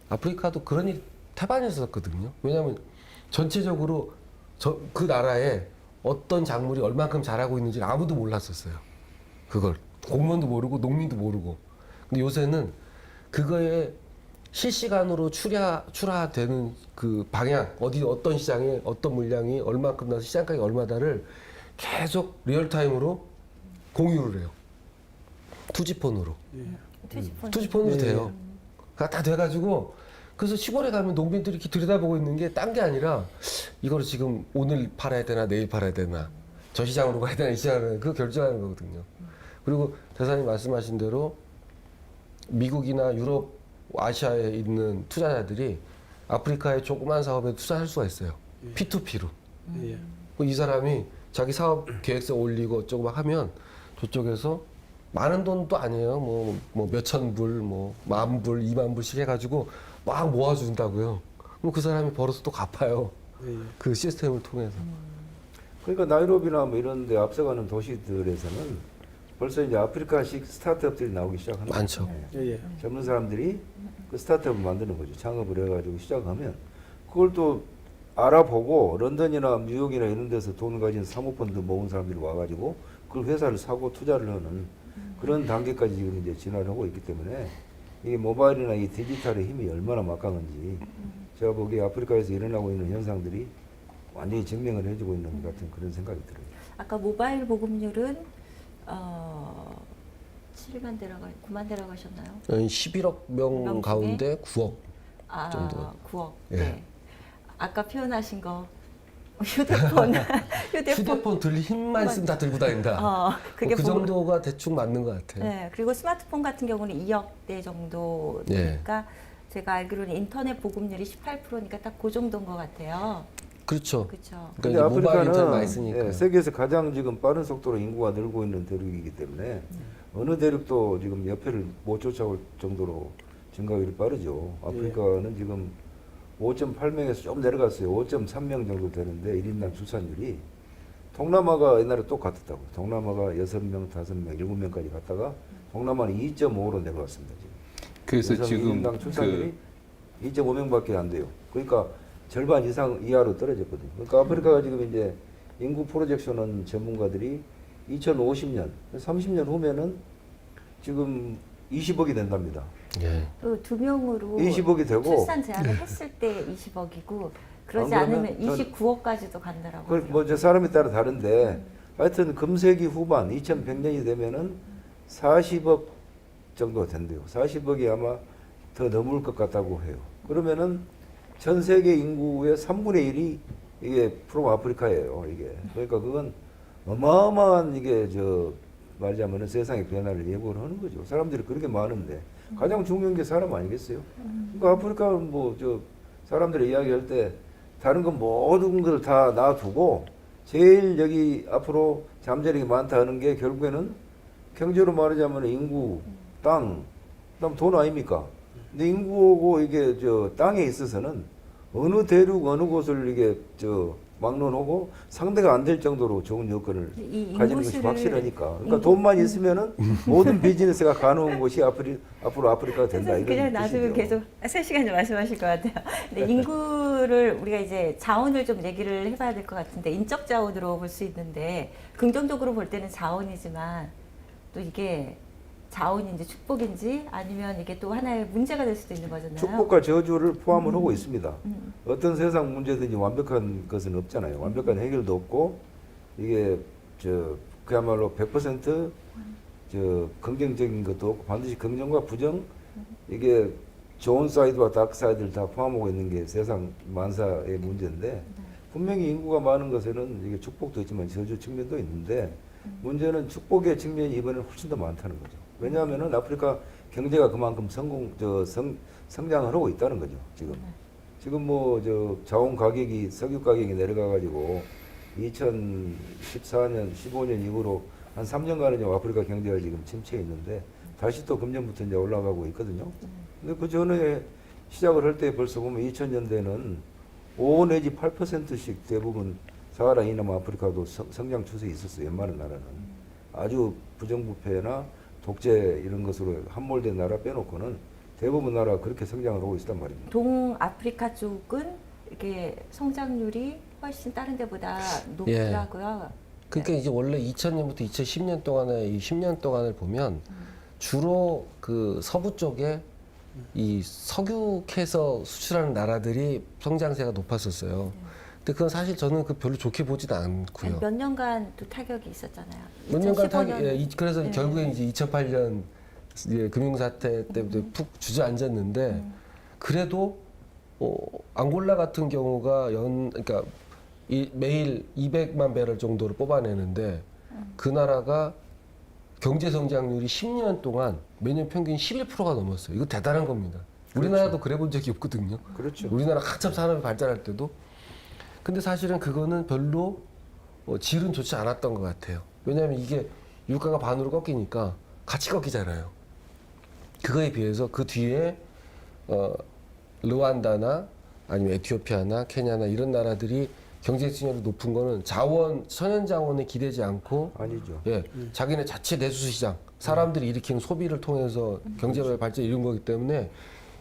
아프리카도 그런 일이 태반이었었거든요. 왜냐하면 전체적으로 그 나라에 어떤 작물이 얼만큼 자라고 있는지 아무도 몰랐었어요. 그걸 공무원도 모르고 농민도 모르고. 근데 요새는 그거에 실시간으로 출하되는 그 방향, 어떤 시장에 어떤 물량이 얼마큼 나서 시장 가격이 얼마다를 계속 리얼타임으로 공유를 해요. 투지폰으로. 투지폰으로 예, 돼요. 그러니까 다 돼가지고 그래서 시골에 가면 농민들이 이렇게 들여다보고 있는 게 딴 게 아니라 이거를 지금 오늘 팔아야 되나 내일 팔아야 되나 저 시장으로 가야 되나 이 시장으로 가야 되나 그거 결정하는 거거든요. 그리고 대사님 말씀하신 대로 미국이나 유럽, 아시아에 있는 투자자들이 아프리카의 조그만 사업에 투자할 수가 있어요. P2P로. 예. 이 사람이 자기 사업 계획서 올리고 어쩌고 막 하면 저쪽에서 많은 돈도 아니에요. 뭐 몇천 불, 뭐 10,000불, 20,000불씩 해가지고 막 모아준다고요. 그럼 그 사람이 벌어서 또 갚아요. 예. 그 시스템을 통해서. 그러니까 나이로비나 뭐 이런 데 앞서가는 도시들에서는 벌써 이제 아프리카식 스타트업들이 나오기 시작합니다. 많죠. 예. 예. 젊은 사람들이 그 스타트업을 만드는 거죠. 창업을 해가지고 시작하면 그걸 또 알아보고 런던이나 뉴욕이나 이런 데서 돈 가진 사모펀드 모은 사람들이 와가지고 그 회사를 사고 투자를 하는 그런 단계까지 지금 이제 진화를 하고 있기 때문에 이게 모바일이나 이 디지털의 힘이 얼마나 막강한지 제가 보기에 아프리카에서 일어나고 있는 현상들이 완전히 증명을 해주고 있는 것 같은 그런 생각이 들어요. 아까 모바일 보급률은 9만 대라고 하셨나요? 11억 명 명 가운데 9억. 아, 정도. 9억. 예. 네. 아까 표현하신 거 휴대폰 휴대폰 들 힘만 있으면 다 들고 다닌다. 그게 그 보급- 정도가 대충 맞는 것 같아요. 네, 그리고 스마트폰 같은 경우는 2억 대 정도 되니까 제가 알기로는 인터넷 보급률이 18%니까 딱 그 정도인 것 같아요. 그렇죠. 그렇죠. 그러니까 이제 모바일 인터넷 많이 쓰니까. 예, 세계에서 가장 지금 빠른 속도로 인구가 늘고 있는 대륙이기 때문에 어느 대륙도 지금 옆에를 못 쫓아올 정도로 증가율이 빠르죠. 아프리카는 지금 5.8명에서 좀 내려갔어요. 5.3명 정도 되는데 1인당 출산율이 동남아가 옛날에 똑같았다고. 동남아가 6명, 5명, 7명까지 갔다가 동남아는 2.5로 내려왔습니다. 지금. 그래서 지금 1인당 출산율이 2.5명밖에 안 돼요. 그러니까 절반 이상 이하로 떨어졌거든요. 그러니까 아프리카가 지금 이제 인구 프로젝션은 전문가들이 2050년, 30년 후면은 지금 20억이 된답니다. 예. 또 2명으로 20억이 되고 출산 제한을 했을 때 20억이고 그러지 안 그러면 않으면 29억까지도 간다라고. 그 뭐저 사람에 따라 다른데 하여튼 금세기 후반 2100년이 되면은 40억 정도 된대요. 40억이 아마 더 넘을 것 같다고 해요. 그러면은 전 세계 인구의 3분의 1이 이게 프로아프리카예요. 이게 그러니까 그건 어마어마한 이게 저 말하자면은 세상의 변화를 예고를 하는 거죠. 사람들이 그렇게 많은데 가장 중요한 게 사람 아니겠어요? 그러니까 아프리카는 뭐 저 사람들이 이야기할 때 다른 건 모든 걸 다 놔두고 제일 여기 앞으로 잠재력이 많다 하는 게 결국에는 경제로 말하자면 인구, 땅, 그다음 돈 아닙니까? 근데 인구고 이게 저 땅에 있어서는 어느 대륙 어느 곳을 이게 저 막론하고 상대가 안 될 정도로 좋은 여건을 이 가지는 것이 인구수를- 확실하니까. 그러니까 돈만 있으면은 모든 비즈니스가 가능한 곳이 앞으로 아프리카가 된다 그냥 이런 놔두면 뜻이죠. 계속 3시간 말씀하실 것 같아요. 근데 인구를 우리가 이제 자원을 좀 얘기를 해봐야 될 것 같은데 인적 자원으로 볼 수 있는데 긍정적으로 볼 때는 자원이지만 또 이게 자원인지 축복인지 아니면 이게 또 하나의 문제가 될 수도 있는 거잖아요. 축복과 저주를 포함을 하고 있습니다. 어떤 세상 문제든지 완벽한 것은 없잖아요. 완벽한 해결도 없고 이게 저 그야말로 100% 저 긍정적인 것도 없고 반드시 긍정과 부정 이게 좋은 사이드와 다크 사이드를 다 포함하고 있는 게 세상 만사의 문제인데 분명히 인구가 많은 것에는 이게 축복도 있지만 저주 측면도 있는데 문제는 축복의 측면이 이번에는 훨씬 더 많다는 거죠. 왜냐하면은 아프리카 경제가 그만큼 성장을 하고 있다는 거죠. 지금 뭐 저 자원 가격이 석유 가격이 내려가 가지고 2014년 15년 이후로 한 3년간은 아프리카 경제가 지금 침체에 있는데 다시 또 금년부터 이제 올라가고 있거든요. 근데 그 전에 시작을 할 때 벌써 보면 2000년대는 5 내지 8%씩 대부분 사하라 이남 아프리카도 성장 추세에 있었어요. 웬만한 나라는. 아주 부정부패나 독재 이런 것으로 함몰된 나라 빼놓고는 대부분 나라가 그렇게 성장을 하고 있단 말입니다. 동아프리카 쪽은 이렇게 성장률이 훨씬 다른 데보다 높더라고요. 그러니까 이제 원래 2000년부터 2010년 동안에 이 10년 동안을 보면 주로 그 서부 쪽에 이 석유 캐서 수출하는 나라들이 성장세가 높았었어요. 근데 그건 사실 저는 그 별로 좋게 보지는 않고요. 몇 년간 또 타격이 있었잖아요. 몇 년간 2015년. 그래서 네. 결국엔 이제 2008년 금융사태 때부터 푹 주저앉았는데 그래도 앙골라 같은 경우가 그러니까 매일 200만 배럴 정도를 뽑아내는데 그 나라가 경제 성장률이 10년 동안 매년 평균 11%가 넘었어요. 이거 대단한 겁니다. 우리나라도 그래 본 적이 없거든요. 그렇죠. 우리나라 한참 산업이 발달할 때도. 근데 사실은 그거는 별로 질은 좋지 않았던 것 같아요. 왜냐하면 이게 유가가 반으로 꺾이니까 같이 꺾이잖아요. 그거에 비해서 그 뒤에 르완다나 아니면 에티오피아나 케냐나 이런 나라들이 경제 수준이 높은 거는 천연 자원에 기대지 않고 아니죠. 자기네 자체 내수 시장 사람들이 일으키는 소비를 통해서 경제 발전 이룬 거기 때문에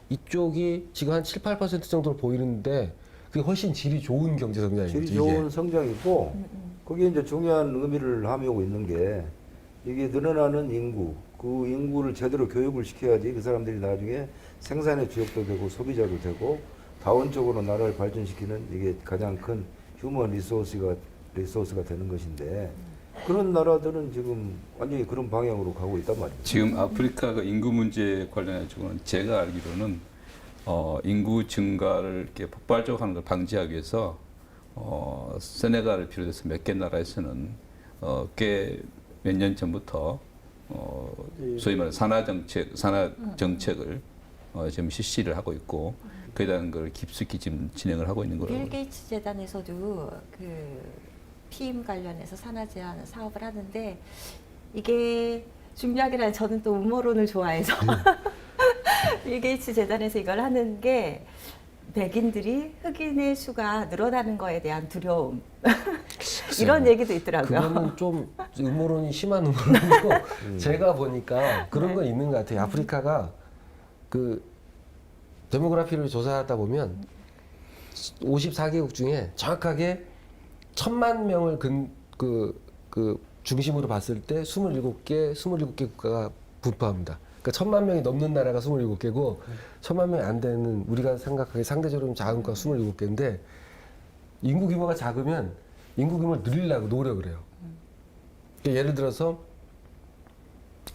이쪽이 지금 한 7, 8% 정도로 보이는데 그게 훨씬 질이 좋은 경제 성장이죠. 질이 좋은 성장이고 거기에 이제 중요한 의미를 함유하고 있는 게 이게 늘어나는 인구, 그 인구를 제대로 교육을 시켜야지 그 사람들이 나중에 생산의 주역도 되고 소비자도 되고 다원적으로 나라를 발전시키는 이게 가장 큰 휴먼 리소스가 되는 것인데 그런 나라들은 지금 완전히 그런 방향으로 가고 있단 말이에요. 지금 아프리카가 인구 문제 관련해서는 제가 알기로는 인구 증가를 이렇게 폭발적으로 하는 걸 방지하기 위해서 세네갈을 비롯해서 몇 개 나라에서는 꽤 몇 년 전부터 소위 말하는 산화 정책을 지금 실시를 하고 있고 그에 대한 걸 깊숙이 지금 진행을 하고 있는 거라고. 빌 게이츠 재단에서도 그 피임 관련해서 산화 제한 사업을 하는데 이게 준비하기라 저는 또 음모론을 좋아해서 빌 게이츠 재단에서 이걸 하는 게 백인들이 흑인의 수가 늘어나는 거에 대한 두려움 이런 얘기도 있더라고요. 그거는 좀 음모론이 심한 음모론이고 제가 보니까 그런 건 있는 것 같아요. 아프리카가 그 데모그래피를 조사하다 보면 54개국 중에 정확하게 천만 명을 중심으로 봤을 때 27개 국가가 분포합니다. 그러니까 천만 명이 넘는 나라가 27개고 천만 명이 안 되는 우리가 생각하기에 상대적으로 작은 국가가 27개인데 인구 규모가 작으면 인구 규모를 늘리려고 노력을 해요. 그러니까 예를 들어서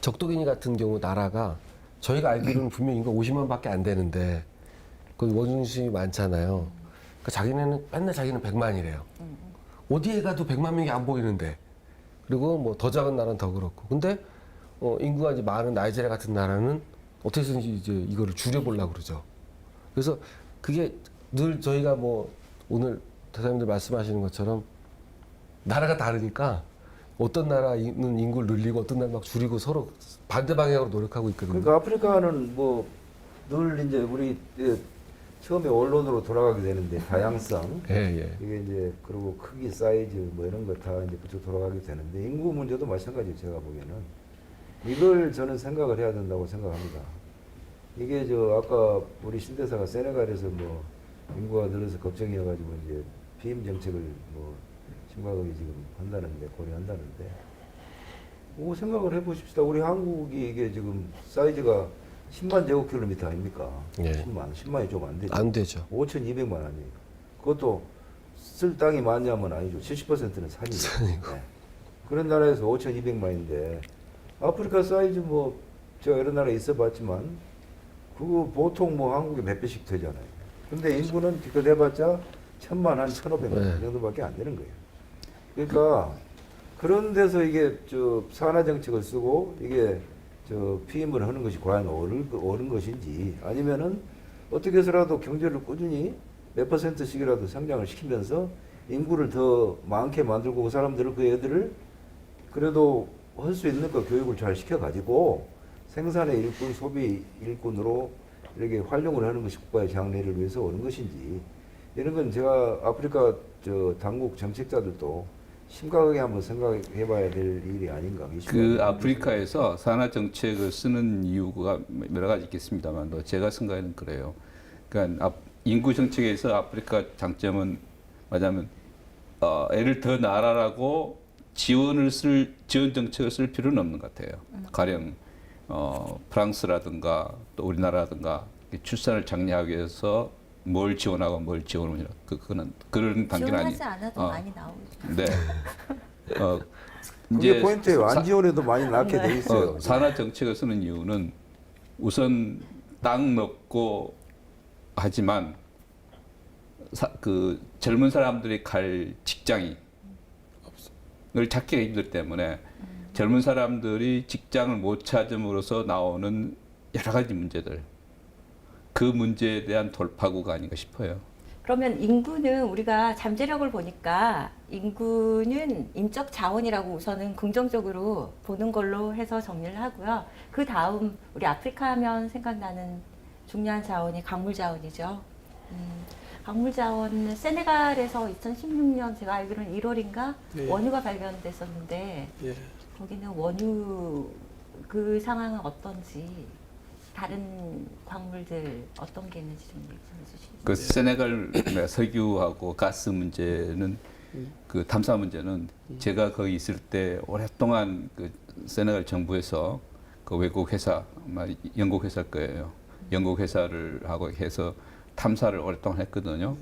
적도기니 같은 경우 나라가 저희가 알기로는 분명히 인구가 50만밖에 안 되는데 거기 원중심이 많잖아요. 그러니까 자기네는 맨날 자기는 100만이래요. 어디에 가도 100만 명이 안 보이는데 그리고 뭐 더 작은 나라는 더 그렇고 근데 인구가 이제 많은 나이지리아 같은 나라는 어떻게든지 이제 이거를 줄여보려고 그러죠. 그래서 그게 늘 저희가 뭐 오늘 대사님들 말씀하시는 것처럼 나라가 다르니까 어떤 나라는 인구를 늘리고 어떤 나라 막 줄이고 서로 반대 방향으로 노력하고 있거든요. 그러니까 아프리카는 뭐 늘 이제 우리 처음에 원론으로 돌아가게 되는데 다양성, 예. 이게 이제 그리고 크기, 사이즈 뭐 이런 거 다 이제 그쪽 돌아가게 되는데 인구 문제도 마찬가지예요. 제가 보기에는 이걸 저는 생각을 해야 된다고 생각합니다. 이게 아까 우리 신대사가 세네갈에서 뭐 인구가 늘어서 걱정이어가지고 이제 피임 정책을 뭐 심각하게 지금 한다는데 고려한다는데 뭐 생각을 해보십시다. 우리 한국이 이게 지금 사이즈가 10만 제곱킬로미터 아닙니까? 예. 10만이 좀 안 되죠. 안 되죠. 5,200만 아니에요. 그것도 쓸 땅이 많냐면 아니죠. 70%는 산이고. 네. 그런 나라에서 5,200만인데 아프리카 사이즈 뭐 제가 여러 나라에 있어봤지만 그거 보통 뭐 한국에 몇 배씩 되잖아요. 근데 인구는 기껏 해봤자 1,000만 한 1,500만 네. 이 정도밖에 안 되는 거예요. 그러니까 그런 데서 이게 산하 정책을 쓰고 이게 피임을 하는 것이 과연 옳은 것인지 아니면은 어떻게 해서라도 경제를 꾸준히 몇 %씩이라도 성장을 시키면서 인구를 더 많게 만들고 그 사람들을 그 애들을 그래도 할 수 있는 그 교육을 잘 시켜가지고 생산의 일꾼, 소비 일꾼으로 이렇게 활용을 하는 것이 국가의 장래를 위해서 옳은 것인지 이런 건 제가 아프리카 당국 정책자들도 심각하게 한번 생각해봐야 될 일이 아닌가. 그 아프리카에서 산하 정책을 쓰는 이유가 여러 가지 있겠습니다만, 제가 생각에는 그래요. 그러니까 인구 정책에서 아프리카 장점은 말하자면 애를 더 낳으라고 지원 정책을 쓸 필요는 없는 것 같아요. 가령 프랑스라든가 또 우리나라라든가 출산을 장려하기 위해서 뭘 지원하고 뭘 지원하냐 그거는 그런 단계는 아니. 지원하지 않아도 많이 나오죠. 네. 그게 포인트예요. 안 지원해도 많이 낳게 돼 있어요. 산하 정책을 쓰는 이유는 우선 땅 넣고 하지만 그 젊은 사람들이 갈 직장이 을 찾기가 힘들기 때문에 젊은 사람들이 직장을 못 찾음으로써 나오는 여러 가지 문제들, 그 문제에 대한 돌파구가 아닌가 싶어요. 그러면 인구는 우리가 잠재력을 보니까 인구는 인적 자원이라고 우선은 긍정적으로 보는 걸로 해서 정리를 하고요. 그 다음 우리 아프리카 하면 생각나는 중요한 자원이 광물 자원이죠. 광물 자원은 세네갈에서 2016년 제가 알기로는 1월인가 네. 원유가 발견됐었는데 예. 거기는 원유 그 상황은 어떤지 다른 광물들 어떤 게 있는지 좀 얘기 좀 해주시죠. 그 세네갈 석유하고 가스 문제는 그 탐사 문제는 제가 거기 있을 때 오랫동안 그 세네갈 정부에서 그 외국 회사 아마 영국 회사일 거예요. 영국 회사를 하고 해서 탐사를 오랫동안 했거든요.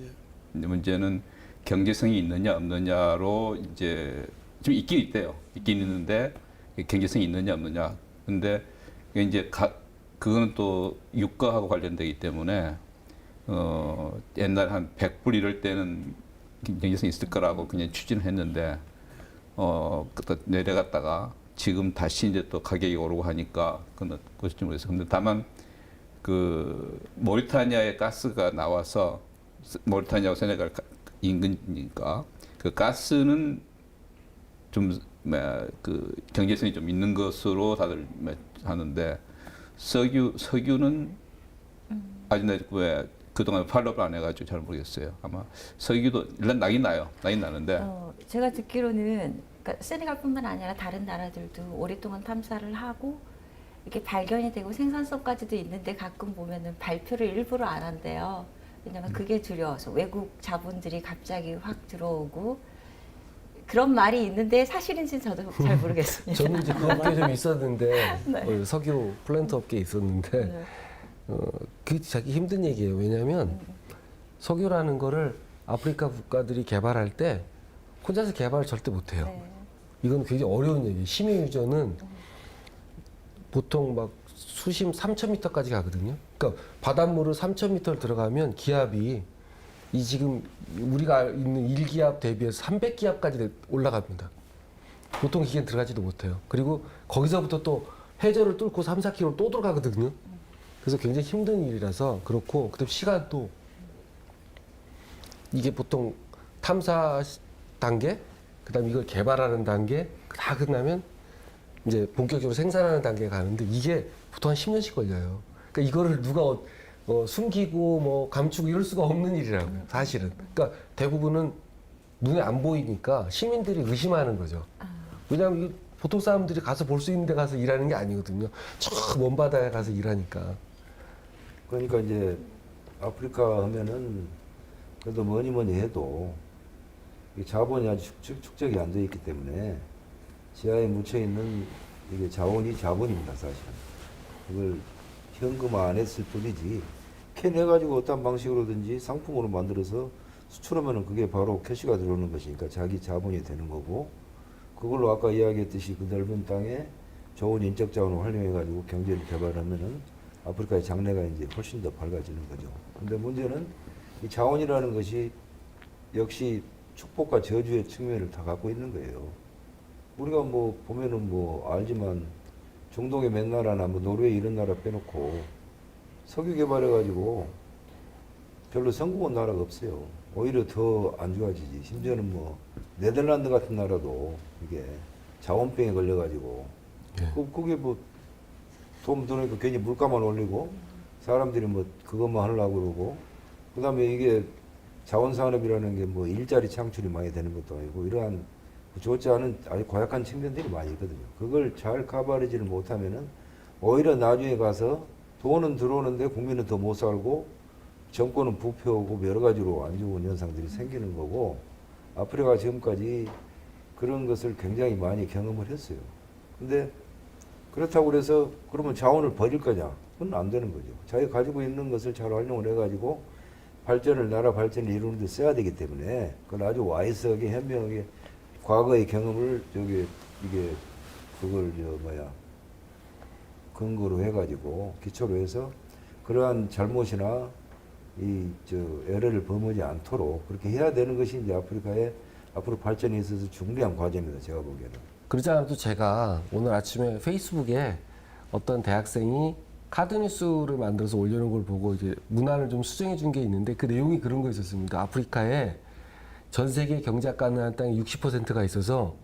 근데 문제는 경제성이 있느냐 없느냐로 이제 좀 있긴 있대요. 있긴 있는데 경제성이 있느냐 없느냐. 근데 이제 그거는 또 유가하고 관련되기 때문에 옛날 한 100불 이럴 때는 경제성이 있을 거라고 그냥 추진을 했는데 그때 내려갔다가 지금 다시 이제 또 가격이 오르고 하니까 그건 그것이 좀 그래서 근데 다만 그 모리타니아의 가스가 나와서 모리타니아와 세네갈 인근이니까 그 가스는 좀 그 경제성이 좀 있는 것으로 다들 하는데 석유는 아직 왜 그동안 팔로우를 안 해가지고 잘 모르겠어요. 아마 석유도 일단 나긴 나는데 제가 듣기로는 그러니까 세네갈뿐만 아니라 다른 나라들도 오랫동안 탐사를 하고 이렇게 발견이 되고 생산성까지도 있는데 가끔 보면은 발표를 일부러 안 한대요. 왜냐면 그게 두려워서 외국 자본들이 갑자기 확 들어오고 그런 말이 있는데 사실인지는 저도 잘 모르겠습니다. 저는 이제 그 업계에 좀 있었는데 네. 석유 플랜트 업계에 있었는데 네. 그게 자기 힘든 얘기예요. 왜냐하면 석유라는 거를 아프리카 국가들이 개발할 때 혼자서 개발을 절대 못해요. 네. 이건 굉장히 어려운 얘기예요. 심해 유전은 보통 막 수심 3,000m까지 가거든요. 그러니까 바닷물을 3,000m를 들어가면 기압이 이 지금 우리가 있는 1기압 대비해서 300기압까지 올라갑니다. 보통 기계는 들어가지도 못해요. 그리고 거기서부터 또 해저를 뚫고 3, 4km 또 들어가거든요. 그래서 굉장히 힘든 일이라서 그렇고, 그다음 시간도 이게 보통 탐사 단계, 그다음 이걸 개발하는 단계, 다 끝나면 이제 본격적으로 생산하는 단계에 가는데 이게 보통 한 10년씩 걸려요. 그러니까 이거를 누가 숨기고 뭐 감추고 이럴 수가 없는 일이라고요, 사실은. 그러니까 대부분은 눈에 안 보이니까 시민들이 의심하는 거죠. 왜냐하면 이게 보통 사람들이 가서 볼 수 있는 데 가서 일하는 게 아니거든요. 저 먼 바다에 가서 일하니까. 그러니까 이제 아프리카 하면은 그래도 뭐니 해도 이 자본이 아주 축적이 안 돼 있기 때문에 지하에 묻혀 있는 이게 자원이 자본입니다, 사실은. 이걸 현금화안했을 뿐이지 캐내가지고 어떤 방식으로든지 상품으로 만들어서 수출하면은 그게 바로 캐시가 들어오는 것이니까 자기 자본이 되는 거고, 그걸로 아까 이야기했듯이 그 넓은 땅에 좋은 인적 자원을 활용해가지고 경제를 개발하면은 아프리카의 장래가 이제 훨씬 더 밝아지는 거죠. 근데 문제는 이 자원이라는 것이 역시 축복과 저주의 측면을 다 갖고 있는 거예요. 우리가 뭐 보면은 뭐 알지만 중동의 몇 나라나 뭐 노르웨이 이런 나라 빼놓고 석유 개발해가지고 별로 성공한 나라가 없어요. 오히려 더 안 좋아지지. 심지어는 뭐 네덜란드 같은 나라도 이게 자원병에 걸려가지고 예. 그게 뭐 돈 들어니까 괜히 물가만 올리고 사람들이 뭐 그것만 하려고 그러고, 그 다음에 이게 자원산업이라는 게 뭐 일자리 창출이 많이 되는 것도 아니고 이러한 좋지 않은 아주 고약한 측면들이 많이 있거든요. 그걸 잘 커버리지를 못하면은 오히려 나중에 가서 돈은 들어오는데 국민은 더 못 살고 정권은 부패하고 여러 가지로 안 좋은 현상들이 생기는 거고, 아프리카가 지금까지 그런 것을 굉장히 많이 경험을 했어요. 근데 그렇다고 그래서 그러면 자원을 버릴 거냐? 그건 안 되는 거죠. 자기가 가지고 있는 것을 잘 활용을 해가지고 나라 발전을 이루는 데 써야 되기 때문에 그걸 아주 와이스하게 현명하게 과거의 경험을 그걸 근거로 해가지고 기초로 해서 그러한 잘못이나 에러를 범하지 않도록 그렇게 해야 되는 것이 이제 아프리카의 앞으로 발전에 있어서 중요한 과제입니다. 제가 보기에는. 그러지 않아도 제가 오늘 아침에 페이스북에 어떤 대학생이 카드뉴스를 만들어서 올려놓은 걸 보고 이제 문안을 좀 수정해 준 게 있는데 그 내용이 그런 거 있었습니다. 아프리카에 전 세계 경제가 가능한 땅이 60%가 있어서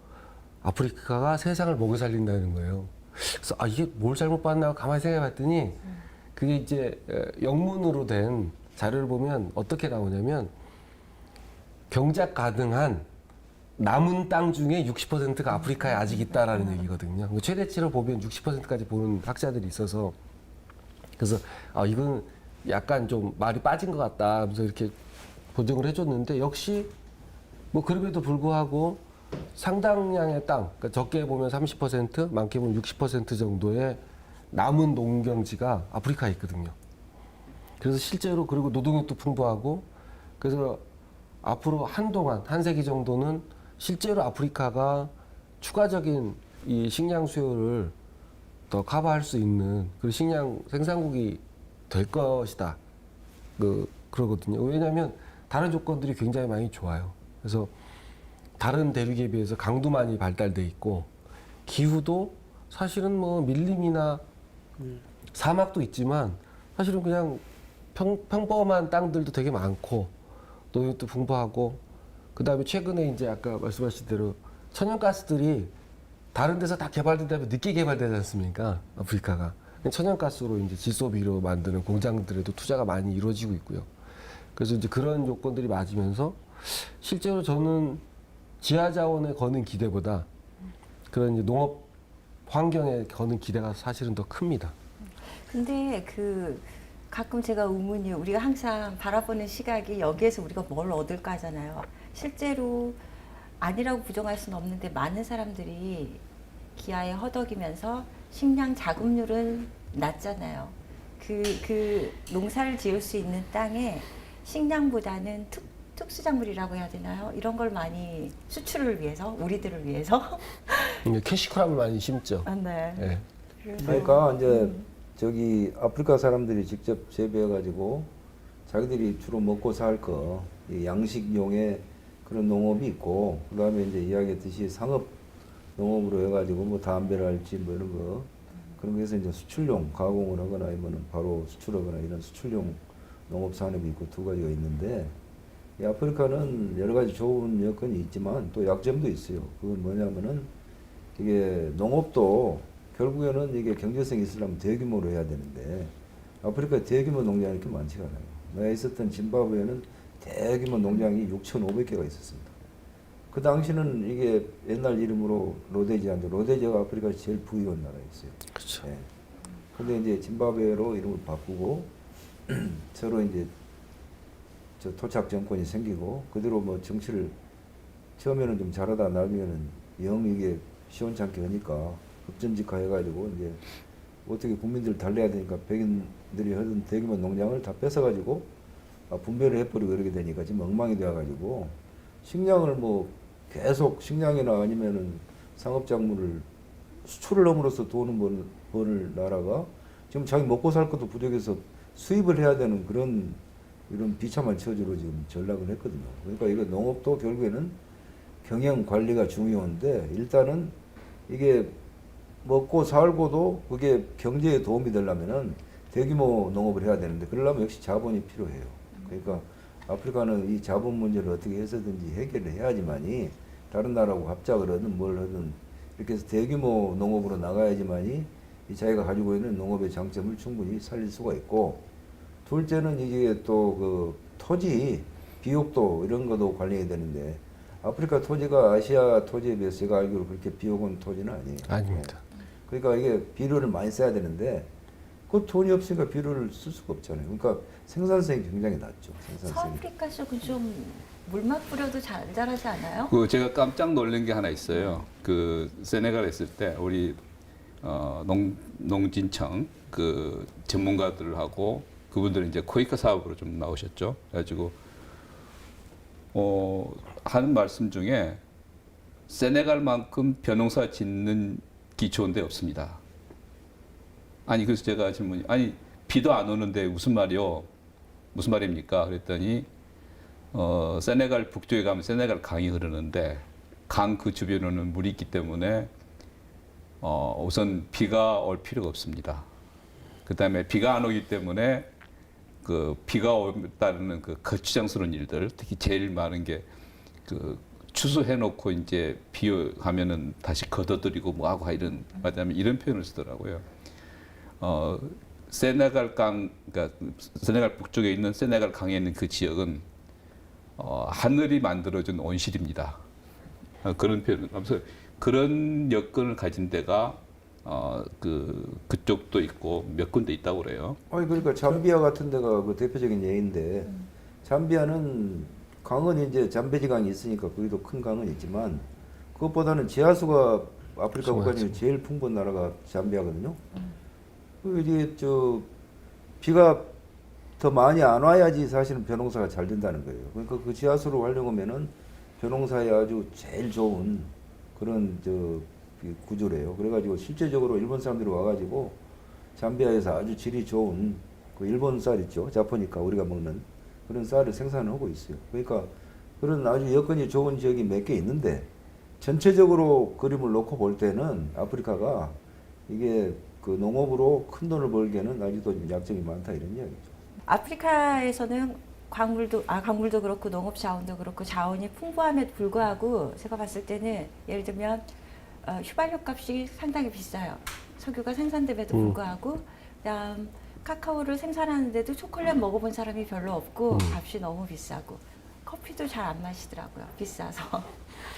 아프리카가 세상을 먹여 살린다는 거예요. 그래서 이게 뭘 잘못 봤나 가만히 생각해 봤더니 그게 이제 영문으로 된 자료를 보면 어떻게 나오냐면 경작 가능한 남은 땅 중에 60%가 아프리카에 아직 있다라는 얘기거든요. 최대치로 보면 60%까지 보는 학자들이 있어서 그래서 이건 약간 좀 말이 빠진 것 같다 하면서 이렇게 보정을 해줬는데 역시 뭐 그럼에도 불구하고 상당량의 땅, 그러니까 적게 보면 30%, 많게 보면 60% 정도의 남은 농경지가 아프리카에 있거든요. 그래서 실제로 그리고 노동력도 풍부하고 그래서 앞으로 한동안 한 세기 정도는 실제로 아프리카가 추가적인 이 식량 수요를 더 커버할 수 있는 그런 식량 생산국이 될 것이다. 그러거든요. 왜냐하면 다른 조건들이 굉장히 많이 좋아요. 그래서 다른 대륙에 비해서 강도 많이 발달돼 있고 기후도 사실은 뭐 밀림이나 사막도 있지만 사실은 그냥 평범한 땅들도 되게 많고 노동력도 풍부하고 그 다음에 최근에 이제 아까 말씀하신 대로 천연가스들이 다른 데서 다 개발된 다음에 늦게 개발되지 않습니까? 아프리카가. 천연가스로 이제 질소비료 만드는 공장들에도 투자가 많이 이루어지고 있고요. 그래서 이제 그런 요건들이 맞으면서 실제로 저는 지하자원에 거는 기대보다 그런 이제 농업 환경에 거는 기대가 사실은 더 큽니다. 근데 가끔 제가 의문이 우리가 항상 바라보는 시각이 여기에서 우리가 뭘 얻을까 하잖아요. 실제로 아니라고 부정할 수는 없는데 많은 사람들이 기아에 허덕이면서 식량 자급률은 낮잖아요. 그 농사를 지을 수 있는 땅에 식량보다는 특수작물이라고 해야 되나요? 이런 걸 많이 수출을 위해서, 우리들을 위해서. 캐시크랍을 많이 심죠. 아, 네. 예. 그래서 그러니까 이제 저기 아프리카 사람들이 직접 재배해가지고 자기들이 주로 먹고 살 거, 이 양식용의 그런 농업이 있고, 그 다음에 이제 이야기했듯이 상업 농업으로 해가지고 뭐 담배랄지 뭐 이런 거, 그런 거에서 이제 수출용 가공을 하거나 아니면 바로 수출하거나 이런 수출용 농업 산업이 있고 두 가지가 있는데, 이 아프리카는 여러 가지 좋은 여건이 있지만 또 약점도 있어요. 그건 뭐냐면은 이게 농업도 결국에는 이게 경제성이 있으려면 대규모로 해야 되는데 아프리카에 대규모 농장이 이렇게 많지가 않아요. 내가 있었던 짐바브웨는 대규모 농장이 6,500개가 있었습니다. 그 당시는 이게 옛날 이름으로 로데지아인데 로데지아가 아프리카에서 제일 부유한 나라였어요. 그렇죠. 예. 근데 이제 짐바브웨로 이름을 바꾸고 서로 이제 저 토착 정권이 생기고 그대로 뭐 정치를 처음에는 좀 잘하다 나중에는 영 이게 시원찮게 하니까 급전직하 해가지고 이제 어떻게 국민들을 달래야 되니까 백인들이 하던 대규모 농장을 다 뺏어가지고 분배를 해버리고 이러게 되니까 지금 엉망이 되어가지고 식량을 뭐 계속 식량이나 아니면은 상업작물을 수출을 함으로써 돈을 버는 나라가 지금 자기 먹고 살 것도 부족해서 수입을 해야 되는 그런 이런 비참한 처지로 지금 전락을 했거든요. 그러니까 이거 농업도 결국에는 경영 관리가 중요한데 일단은 이게 먹고 살고도 그게 경제에 도움이 되려면은 대규모 농업을 해야 되는데 그러려면 역시 자본이 필요해요. 그러니까 아프리카는 이 자본 문제를 어떻게 해서든지 해결을 해야지만이 다른 나라하고 합작을 하든 뭘 하든 이렇게 해서 대규모 농업으로 나가야지만이 이 자기가 가지고 있는 농업의 장점을 충분히 살릴 수가 있고 둘째는 이게 또 그 토지 비옥도 이런 것도 관리해야 되는데 아프리카 토지가 아시아 토지에 비해서 제가 알기로 그렇게 비옥은 토지는 아니에요. 아닙니다. 그러니까 이게 비료를 많이 써야 되는데 그 돈이 없으니까 비료를 쓸 수가 없잖아요. 그러니까 생산성이 굉장히 낮죠. 생산성이. 서아프리카 쪽은 좀 물만 뿌려도 잘 안 자라지 않아요? 그 제가 깜짝 놀란 게 하나 있어요. 그 세네갈 했을 때 우리 농진청 그 전문가들하고 그분들은 이제 코이카 사업으로 좀 나오셨죠. 그래가지고 하는 말씀 중에 세네갈만큼 벼농사 짓는 기초원 데 없습니다. 아니 그래서 제가 질문이 아니 비도 안 오는데 무슨 말이요? 무슨 말입니까? 그랬더니 세네갈 북쪽에 가면 세네갈 강이 흐르는데 강 그 주변에는 물이 있기 때문에 우선 비가 올 필요가 없습니다. 그다음에 비가 안 오기 때문에 그 비가 오에 따르는 그 거추장스러운 일들, 특히 제일 많은 게 그 추수해놓고 이제 비하면은 다시 걷어들이고 뭐하고 이런 말하자면 이런 표현을 쓰더라고요. 세네갈 강, 그러니까 세네갈 북쪽에 있는 세네갈 강에 있는 그 지역은 하늘이 만들어준 온실입니다. 그런 표현. 그래서 그런 여건을 가진 데가 그쪽도 있고 몇 군데 있다고 그래요. 아니 그러니까 잠비아 같은 데가 그 대표적인 예인데 잠비아는 강은 이제 잠베지 강이 있으니까 거기도 큰 강은 있지만 그것보다는 지하수가 아프리카 국가 중에 제일 풍부한 나라가 잠비아거든요. 그 이제 저 비가 더 많이 안 와야지 사실은 벼농사가 잘 된다는 거예요. 그러니까 그 지하수를 활용하면은 벼농사에 아주 제일 좋은 그런 구조래요. 그래가지고 실제적으로 일본 사람들이 와가지고 잠비아에서 아주 질이 좋은 그 일본 쌀 있죠. 자포니까 우리가 먹는 그런 쌀을 생산하고 있어요. 그러니까 그런 아주 여건이 좋은 지역이 몇 개 있는데 전체적으로 그림을 놓고 볼 때는 아프리카가 이게 그 농업으로 큰 돈을 벌기에는 아직도 좀 약점이 많다 이런 이야기죠. 아프리카에서는 광물도 그렇고 농업 자원도 그렇고 자원이 풍부함에도 불구하고 제가 봤을 때는 예를 들면 휘발유 값이 상당히 비싸요. 석유가 생산됨에도 불구하고 그다음 카카오를 생산하는데도 초콜릿 먹어본 사람이 별로 없고 값이 너무 비싸고 커피도 잘 안 마시더라고요. 비싸서.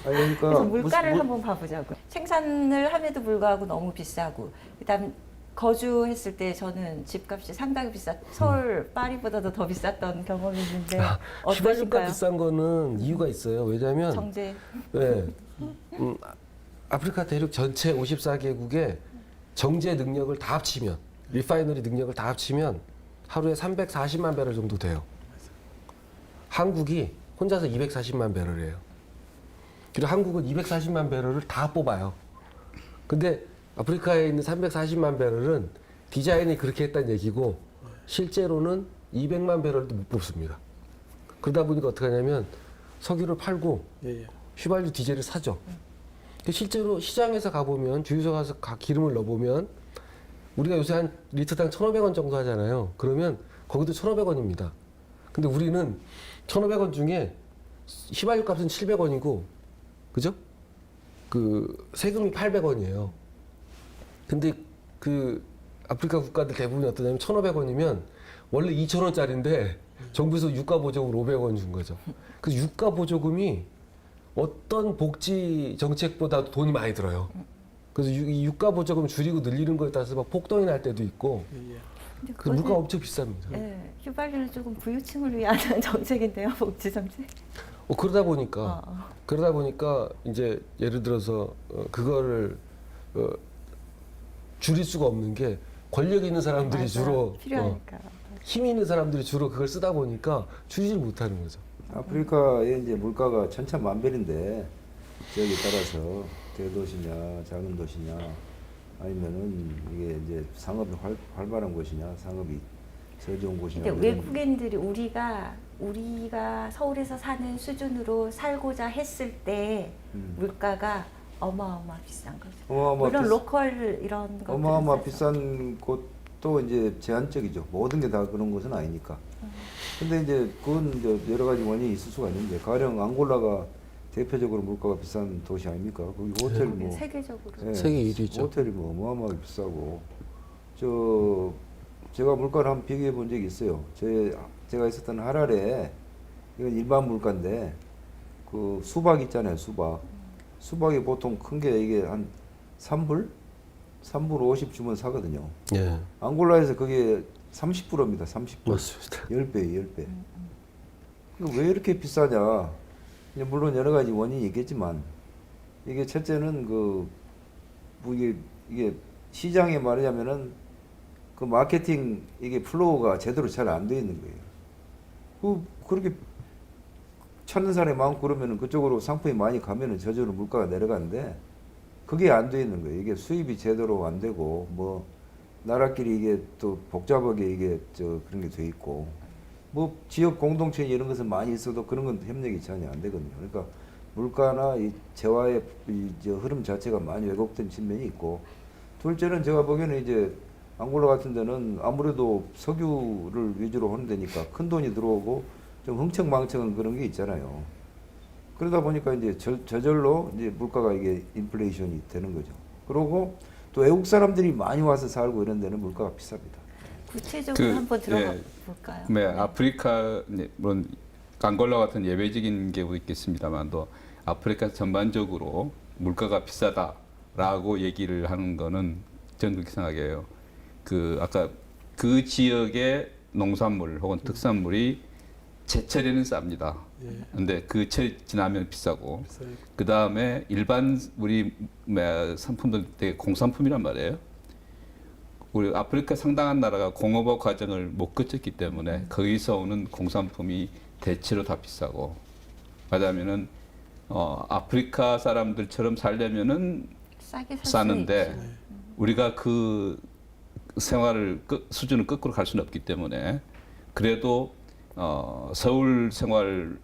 아니, 그러니까 그래서 물가를 한번 봐보자고요. 생산을 함에도 불구하고 너무 비싸고 그다음 거주했을 때 저는 집값이 상당히 서울 파리보다도 더 비쌌던 경험이 있는데 휘발유가 어떠신가요? 비싼 거는 이유가 있어요. 왜냐하면 정제. 네, 아프리카 대륙 전체 54개국의 정제 능력을 다 합치면 리파이너리 능력을 다 합치면 하루에 340만 배럴 정도 돼요. 한국이 혼자서 240만 배럴이에요. 그리고 한국은 240만 배럴을 다 뽑아요. 근데 아프리카에 있는 340만 배럴은 디자인이 그렇게 했다는 얘기고 실제로는 200만 배럴도 못 뽑습니다. 그러다 보니까 어떻게 하냐면 석유를 팔고 예, 예. 휘발유 디젤을 사죠. 근데 실제로 시장에서 가보면 주유소 가서 기름을 넣어보면 우리가 요새 한 리터당 1,500원 정도 하잖아요. 그러면 거기도 1,500원입니다. 근데 우리는 1,500원 중에 휘발유 값은 700원이고 그죠? 그 세금이 800원이에요. 근데 그 아프리카 국가들 대부분이 어떠냐면 1,500원이면 원래 2,000원짜리인데 정부에서 유가 보조금으로 500원 준 거죠. 그래서 유가 보조금이 어떤 복지 정책보다도 돈이 많이 들어요. 그래서 이 유가 보조금 줄이고 늘리는 거에 따라서 막 폭동이 날 때도 있고 예, 예. 근데 그 물가 그거는 엄청 비쌉니다. 예, 휘발유는 조금 부유층을 위한 정책인데요, 복지 정책. 그러다 보니까 이제 예를 들어서 그거를 줄일 수가 없는 게 권력 있는 사람들이 맞아요. 주로 필요하니까. 힘 있는 사람들이 주로 그걸 쓰다 보니까 줄이질 못하는 거죠. 아프리카의 이제 물가가 천차만별인데 지역에 따라서 대도시냐 작은 도시냐 아니면은 이게 이제 상업이 활발한 곳이냐 상업이 저조한 곳이냐 근데 이런 외국인들이 우리가 서울에서 사는 수준으로 살고자 했을 때 물가가 어마어마 비싼 거죠. 어마어마 물론 비싸- 로컬 이런 것들 어마어마 비싼 곳도 이제 제한적이죠. 모든 게 다 그런 것은 아니니까. 근데 이제 그건 이제 여러 가지 원인이 있을 수가 있는데 가령 앙골라가 대표적으로 물가가 비싼 도시 아닙니까? 거기 호텔 뭐 세계적으로. 예, 세계 1위죠. 호텔이 뭐 어마어마하게 비싸고 제가 물가를 한번 비교해 본 적이 있어요. 제가 있었던 하랄에 이건 일반 물가인데 그 수박 있잖아요, 수박이 보통 큰 게 이게 한 3불 50 주면 사거든요. 예, 앙골라에서 그게 30불입니다. 30불. 맞습니다. 10배. 왜 이렇게 비싸냐? 이제 물론 여러 가지 원인이 있겠지만 이게 첫째는 뭐 이게 시장에 말하자면은 그 마케팅 이게 플로우가 제대로 잘 안 돼 있는 거예요. 그렇게 찾는 사람이 많고 그러면은 그쪽으로 상품이 많이 가면은 저절로 물가가 내려가는데 그게 안 돼 있는 거예요. 이게 수입이 제대로 안 되고 뭐 나라끼리 이게 또 복잡하게 이게 그런 게 돼 있고 뭐 지역 공동체 이런 것은 많이 있어도 그런 건 협력이 전혀 안 되거든요. 그러니까 물가나 이 재화의 흐름 자체가 많이 왜곡된 측면이 있고 둘째는 제가 보기에는 이제 앙골라 같은 데는 아무래도 석유를 위주로 하는 데니까 큰 돈이 들어오고 좀 흥청망청한 그런 게 있잖아요. 그러다 보니까 이제 저절로 이제 물가가 이게 인플레이션이 되는 거죠. 그리고 또 외국 사람들이 많이 와서 살고 이런 데는 물가가 비쌉니다. 구체적으로 한번 들어가 예, 볼까요? 네, 아프리카 물론 앙골라 같은 예외적인 경우도 있겠습니다만도 아프리카 전반적으로 물가가 비싸다라고 얘기를 하는 거는 저는 그렇게 생각해요. 아까 그 지역의 농산물 혹은 특산물이 제철에는 쌉니다. 근데 그 철 지나면 비싸고 비싸요. 그 다음에 일반 우리 상품들 되게 공산품이란 말이에요. 우리 아프리카 상당한 나라가 공업화 과정을 못 거쳤기 때문에 거기서 오는 공산품이 대체로 다 비싸고 말하자면은 아프리카 사람들처럼 살려면은 싸게 살 싸는데 우리가 그 생활을 수준을 거꾸로 갈 수는 없기 때문에 그래도 서울 생활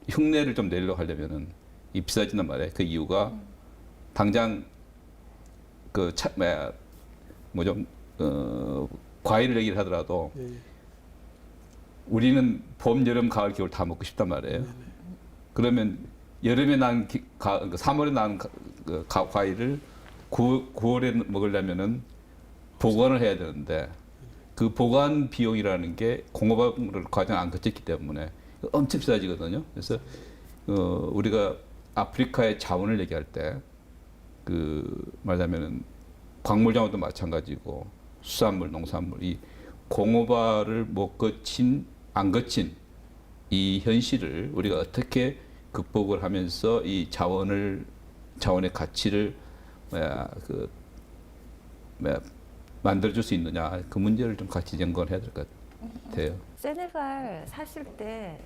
흉내를 좀 내려고 하려면은 이 비싸진단 말이에요. 그 이유가 당장 과일을 얘기를 하더라도 예, 우리는 봄, 여름, 가을, 겨울 다 먹고 싶단 말이에요. 그러면 여름에 난 3월에 난 과일을 9월에 먹으려면은 보관을 해야 되는데 그 보관 비용이라는 게 공업화 과정 안 거쳤기 때문에 엄청 비싸지거든요. 그래서 우리가 아프리카의 자원을 얘기할 때 말하자면은 광물 자원도 마찬가지고 수산물, 농산물 이 공업화를 못 거친 안 거친 이 현실을 우리가 어떻게 극복을 하면서 이 자원의 가치를 만들어줄 수 있느냐 그 문제를 좀 같이 연구해야 될 것 같아요. 세네갈 사실 때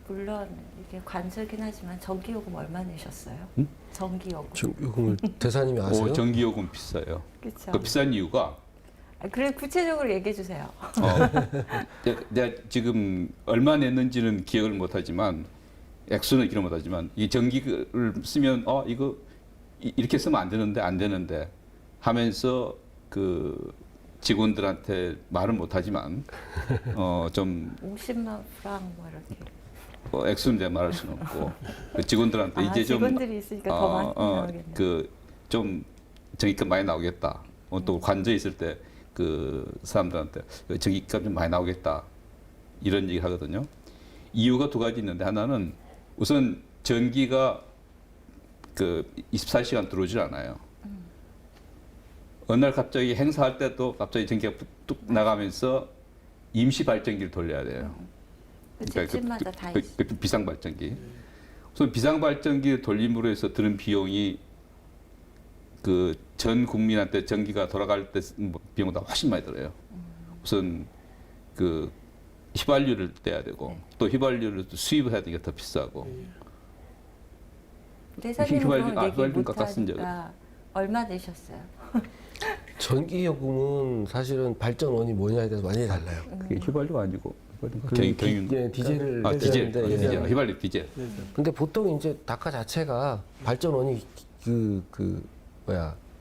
물론 이게 관저긴 하지만 전기요금 얼마 내셨어요? 응? 전기요금. 요금을 대사님이 아세요? 전기요금 비싸요. 그렇죠. 그 비싼 이유가 그래 구체적으로 얘기해 주세요. 내가 지금 얼마 냈는지는 기억을 못하지만 액수는 기억 못하지만 이 전기를 쓰면 이거 이렇게 쓰면 안 되는데 하면서 그 직원들한테 말은 못하지만 좀 50만 프랑 뭐 이렇게. 액수는 내가 말할 수는 없고 그 직원들한테 이제 좀 직원들이 있으니까 더 많이 나오겠네. 좀 전기값 많이 나오겠다. 또 관저 있을 때 그 사람들한테 전기값 좀 많이 나오겠다 이런 얘기 하거든요. 이유가 두 가지 있는데 하나는 우선 전기가 그 24시간 들어오질 않아요. 어느 날 갑자기 행사할 때도 갑자기 전기가 뚝 나가면서 임시 발전기를 돌려야 돼요. 그 집집마다 다 있어. 그 비상 발전기. 우선 비상 발전기 돌림으로 해서 드는 비용이 그 전 국민한테 전기가 돌아갈 때 쓰는 비용보다 훨씬 많이 들어요. 우선 그 휘발유를 떼야 되고 또 휘발유를 수입해야 되니까 더 비싸고. 대사님은 휘발유- 그런 얘기 휘발유 못 깎았은 적은? 하니까 얼마 내셨어요? 전기요금은 사실은 발전원이 뭐냐에 대해서 완전히 달라요. 그게 휘발유가 아니고 그 디젤을 디젤, 쓰는데, 디젤, 휘발유 디젤. 근데 보통 이제 다카 자체가 발전원이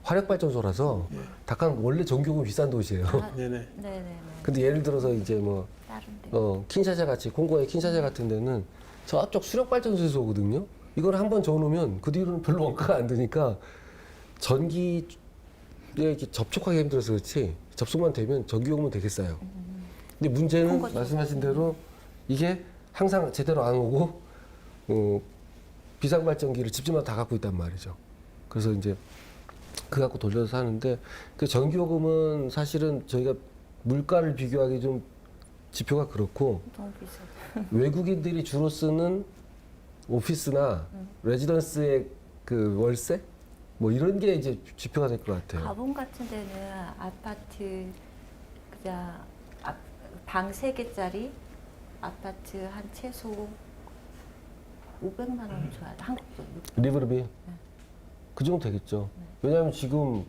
화력발전소라서 다카는 원래 전기요금 비싼 도시예요. 네네. 네네네. 근데 예를 들어서 이제 뭐 다른데. 킨샤사 같이 콩고의 킨샤사 같은 데는 저쪽 수력발전소에서 오거든요. 이걸 한번 저어놓으면 그 뒤로는 별로 원가가 안 드니까 전기에 이렇게 접촉하기 힘들어서 그렇지 접속만 되면 전기요금은 되게 싸요. 근데 문제는 콩고 말씀하신 대로 이게 항상 제대로 안 오고 비상발전기를 집집마다 다 갖고 있단 말이죠. 그래서 이제 그 갖고 돌려서 하는데 그 전기요금은 사실은 저희가 물가를 비교하기 좀 지표가 그렇고 너무 비싸. 외국인들이 주로 쓰는 오피스나 레지던스의 그 월세 뭐 이런 게 이제 지표가 될 것 같아요. 가본 같은 데는 아파트 그냥 방 3개짜리 아파트 한 최소 500만 원 줘야 돼. 한국 돈. 리브르비 그 정도 되겠죠. 왜냐하면 지금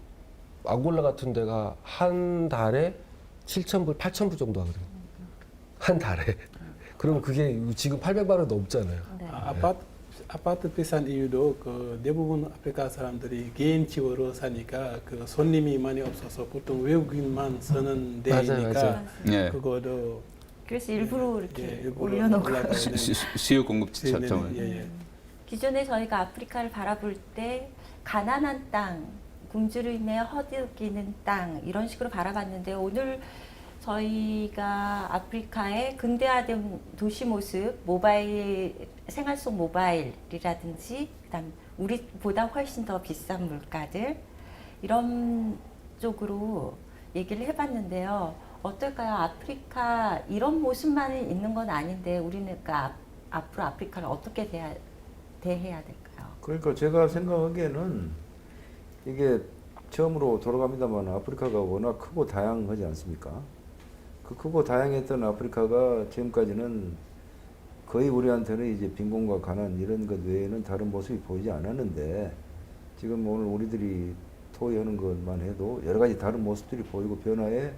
앙골라 같은 데가 한 달에 7,000불, 8,000불 정도 하거든요. 한 달에. 그럼 그게 지금 800만 원 넘잖아요. 네. 아파트 비싼 이유도 그 대부분 아프리카 사람들이 개인 집으로 사니까 그 손님이 많이 없어서 보통 외국인만 쓰는 데이니까 맞아요. 예. 그거도 그래서 일부러 이렇게 일부러 올려놓고. 올라가야 수요 공급 차점을. 예. 기존에 저희가 아프리카를 바라볼 때 가난한 땅, 굶주림에 허덕이는 땅 이런 식으로 바라봤는데 오늘 저희가 아프리카의 근대화된 도시 모습, 모바일 생활 속 모바일이라든지 그다음 우리보다 훨씬 더 비싼 물가들 이런 쪽으로 얘기를 해봤는데요. 어떨까요? 아프리카 이런 모습만 있는 건 아닌데 우리는 그러니까 앞으로 아프리카를 어떻게 대해야 될까요? 그러니까 제가 생각하기에는 이게 처음으로 돌아갑니다만 아프리카가 워낙 크고 다양하지 않습니까? 그 크고 다양했던 아프리카가 지금까지는 거의 우리한테는 이제 빈곤과 가난 이런 것 외에는 다른 모습이 보이지 않았는데 지금 오늘 우리들이 토의하는 것만 해도 여러 가지 다른 모습들이 보이고 변화에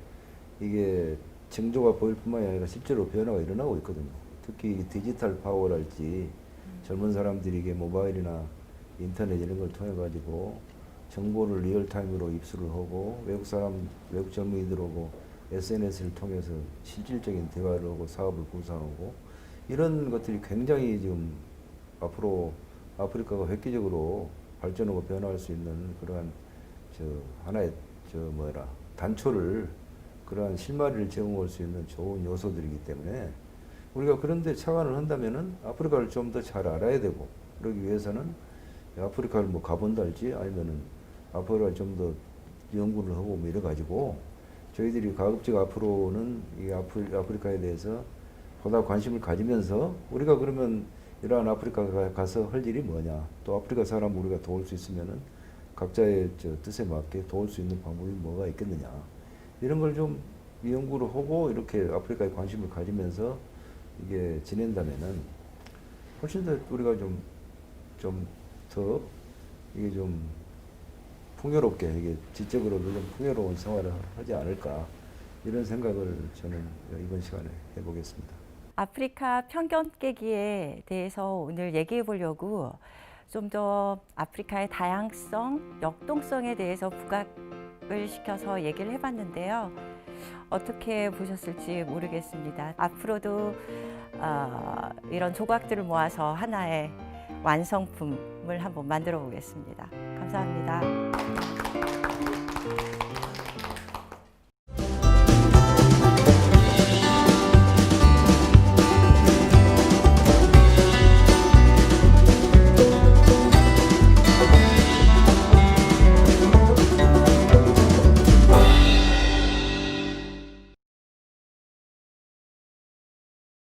이게 징조가 보일 뿐만이 아니라 실제로 변화가 일어나고 있거든요. 특히 디지털 파워랄지 젊은 사람들이 이게 모바일이나 인터넷 이런 걸 통해 가지고 정보를 리얼타임으로 입수를 하고 외국 젊은이들하고 SNS를 통해서 실질적인 대화를 하고 사업을 구상하고 이런 것들이 굉장히 지금 앞으로 아프리카가 획기적으로 발전하고 변화할 수 있는 그러한 하나의 단초를 그러한 실마리를 제공할 수 있는 좋은 요소들이기 때문에 우리가 그런데 착안을 한다면은 아프리카를 좀 더 잘 알아야 되고 그러기 위해서는 아프리카를 뭐 가본다 할지 아니면은 아프리카를 좀 더 연구를 하고 뭐 이래 가지고 저희들이 가급적 앞으로는 이 아프리카에 대해서 보다 관심을 가지면서 우리가 그러면 이러한 아프리카에 가서 할 일이 뭐냐, 또 아프리카 사람 우리가 도울 수 있으면은 각자의 뜻에 맞게 도울 수 있는 방법이 뭐가 있겠느냐, 이런 걸 좀 연구를 하고 이렇게 아프리카에 관심을 가지면서 이게 지낸다면은 훨씬 더 우리가 좀 더 이게 좀 풍요롭게, 이게 지적으로도 좀 풍요로운 생활을 하지 않을까, 이런 생각을 저는 이번 시간에 해보겠습니다. 아프리카 편견 깨기에 대해서 오늘 얘기해 보려고 좀 더 아프리카의 다양성, 역동성에 대해서 부각을 시켜서 얘기를 해봤는데요. 어떻게 보셨을지 모르겠습니다. 앞으로도 이런 조각들을 모아서 하나의 완성품을 한번 만들어 보겠습니다. 감사합니다.